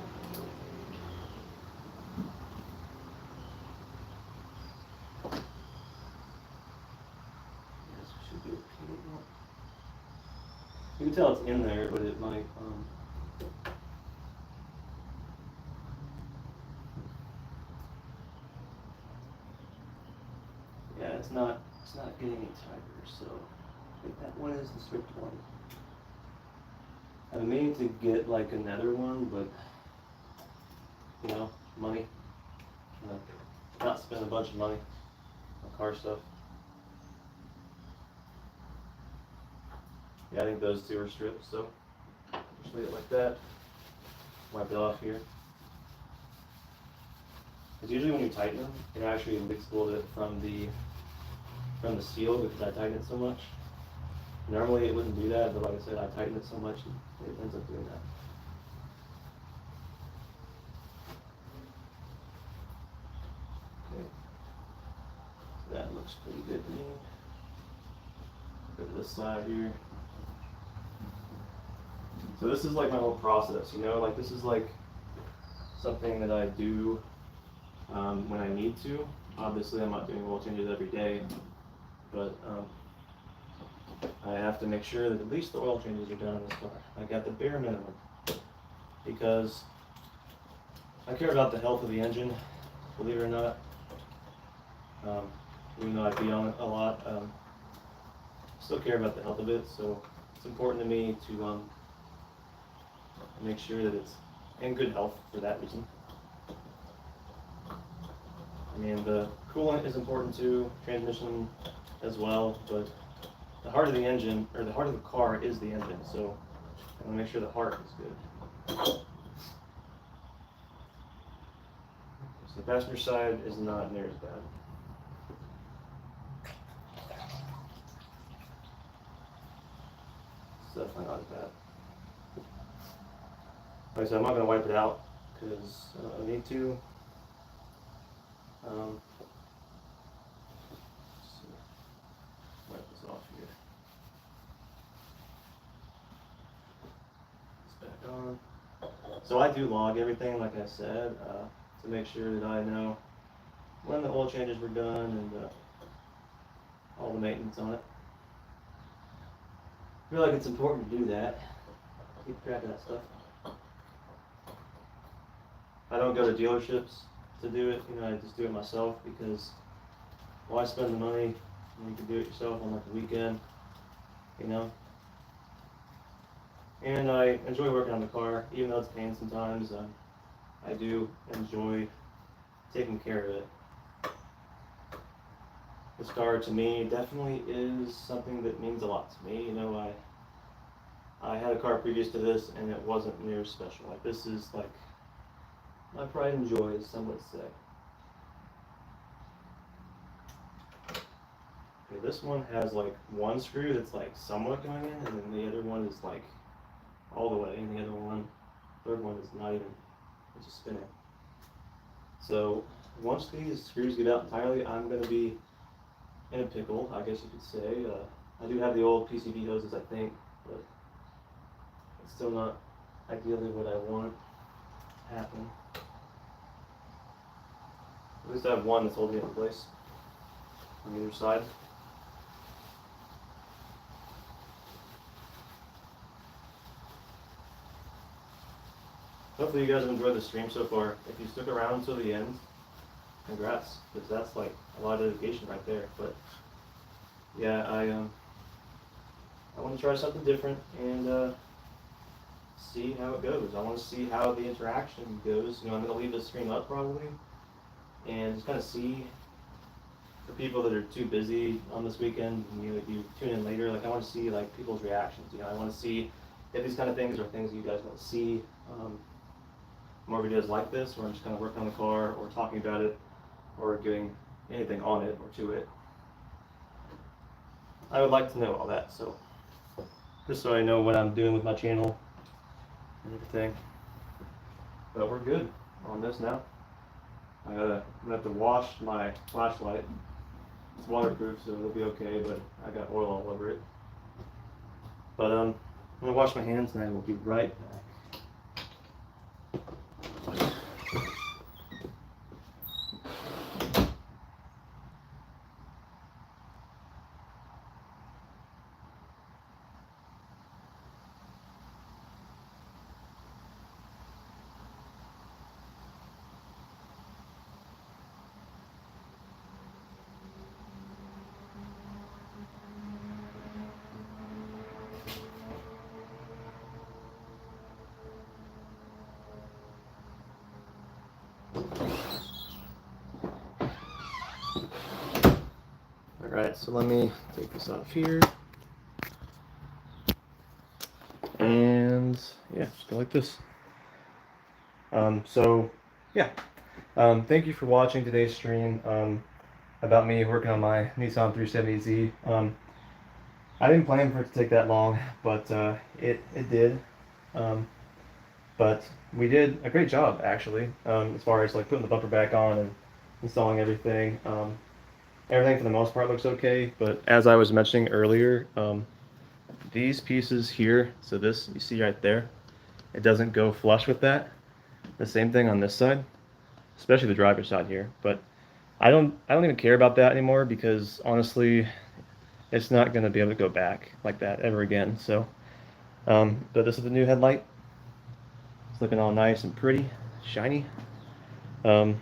Yes, it should be okay. You can tell it's in there, but it might yeah, it's not getting any tighter, so I think that one is the stripped one. I've been meaning to get like another one, but you know, money. Not spend a bunch of money on car stuff. Yeah, I think those two are stripped, so just leave it like that. Wipe it off here. Because usually when you tighten them, it actually leaks a little bit from the seal because I tighten it so much. Normally it wouldn't do that, but like I said, I tighten it so much it ends up doing that. Okay. That looks pretty good to me. Go to this side here. So this is like my whole process, you know, like this is like something that I do when I need to. Obviously I'm not doing oil changes every day, but I have to make sure that at least the oil changes are done in this car. I got the bare minimum because I care about the health of the engine, believe it or not. Even though I beat on it a lot, I still care about the health of it, so it's important to me to make sure that it's in good health for that reason. I mean, the coolant is important too, transmission as well, but the heart of the engine, or the heart of the car is the engine, so I want to make sure the heart is good. So the passenger side is not near as bad. It's definitely not as bad. Like I said, I'm not going to wipe it out because I don't need to. Let's see. Wipe this off here. It's back on. So I do log everything, like I said, to make sure that I know when the oil changes were done and all the maintenance on it. I feel like it's important to do that. Keep track of that stuff. I don't go to dealerships to do it, I just do it myself because why spend the money when you can do it yourself on like the weekend, And I enjoy working on the car, even though it's a pain sometimes. I do enjoy taking care of it. This car to me definitely is something that means a lot to me. I had a car previous to this and it wasn't near as special. Like this is like my pride and joy, as some would say. Okay, this one has like one screw that's like somewhat going in, and then the other one is like all the way, and the third one is not even, it's just spinning. So once these screws get out entirely, I'm going to be in a pickle, I guess you could say. I do have the old PCV hoses, I think, but it's still not ideally what I want to happen. At least I have one that's holding it in place on either side. Hopefully you guys have enjoyed the stream so far. If you stuck around until the end, congrats, because that's like a lot of dedication right there. But yeah, I want to try something different and see how it goes. I want to see how the interaction goes. I'm going to leave the stream up probably and just kind of see for people that are too busy on this weekend and you tune in later. Like I want to see like people's reactions. I want to see if these kind of things are things you guys want to see. More videos like this where I'm just kind of working on the car or talking about it or doing anything on it or to it. I would like to know all that, so just so I know what I'm doing with my channel and everything. But we're good on this now. I'm gonna have to wash my flashlight. It's waterproof, so it'll be okay, but I got oil all over it. But I'm gonna wash my hands and I will be right back. Alright, so let me take this off here. And yeah, just go like this. Thank you for watching today's stream about me working on my Nissan 370Z. I didn't plan for it to take that long, but it did. But we did a great job actually, as far as like putting the bumper back on and installing everything. Everything for the most part looks okay, but as I was mentioning earlier, these pieces here, so this you see right there, it doesn't go flush with that. The same thing on this side, especially the driver's side here. But I don't even care about that anymore because honestly, it's not going to be able to go back like that ever again. So, but this is the new headlight. It's looking all nice and pretty, shiny. Yeah,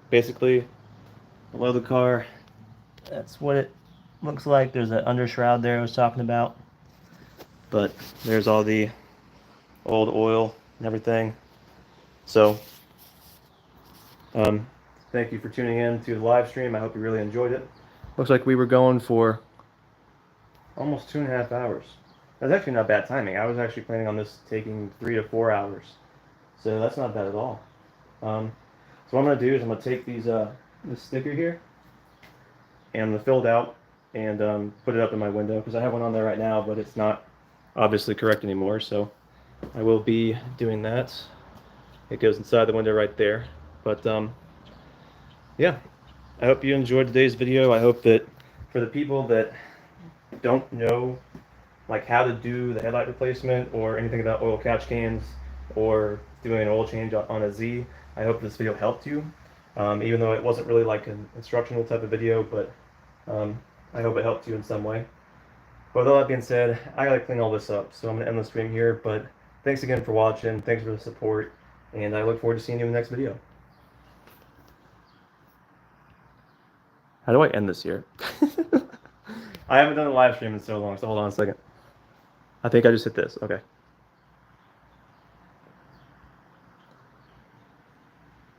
basically below the car, that's what it looks like. There's that under shroud there I was talking about, but there's all the old oil and everything. So Thank you for tuning in to the live stream. I hope you really enjoyed it. Looks like we were going for almost 2.5 hours. That's actually not bad timing. I was actually planning on this taking 3 to 4 hours. So that's not bad at all. So what I'm going to do is I'm going to take these this sticker here, and I'm going to fill it out and put it up in my window, because I have one on there right now, but it's not obviously correct anymore. So I will be doing that. It goes inside the window right there. But yeah, I hope you enjoyed today's video. I hope that for the people that don't know like how to do the headlight replacement or anything about oil catch cans or doing an oil change on a Z, I hope this video helped you. Even though it wasn't really like an instructional type of video, but I hope it helped you in some way. But with all that being said, I gotta clean all this up, so I'm gonna end the stream here. But thanks again for watching, thanks for the support, and I look forward to seeing you in the next video. How do I end this here? I haven't done a live stream in so long, so hold on a second. I think I just hit this. Okay.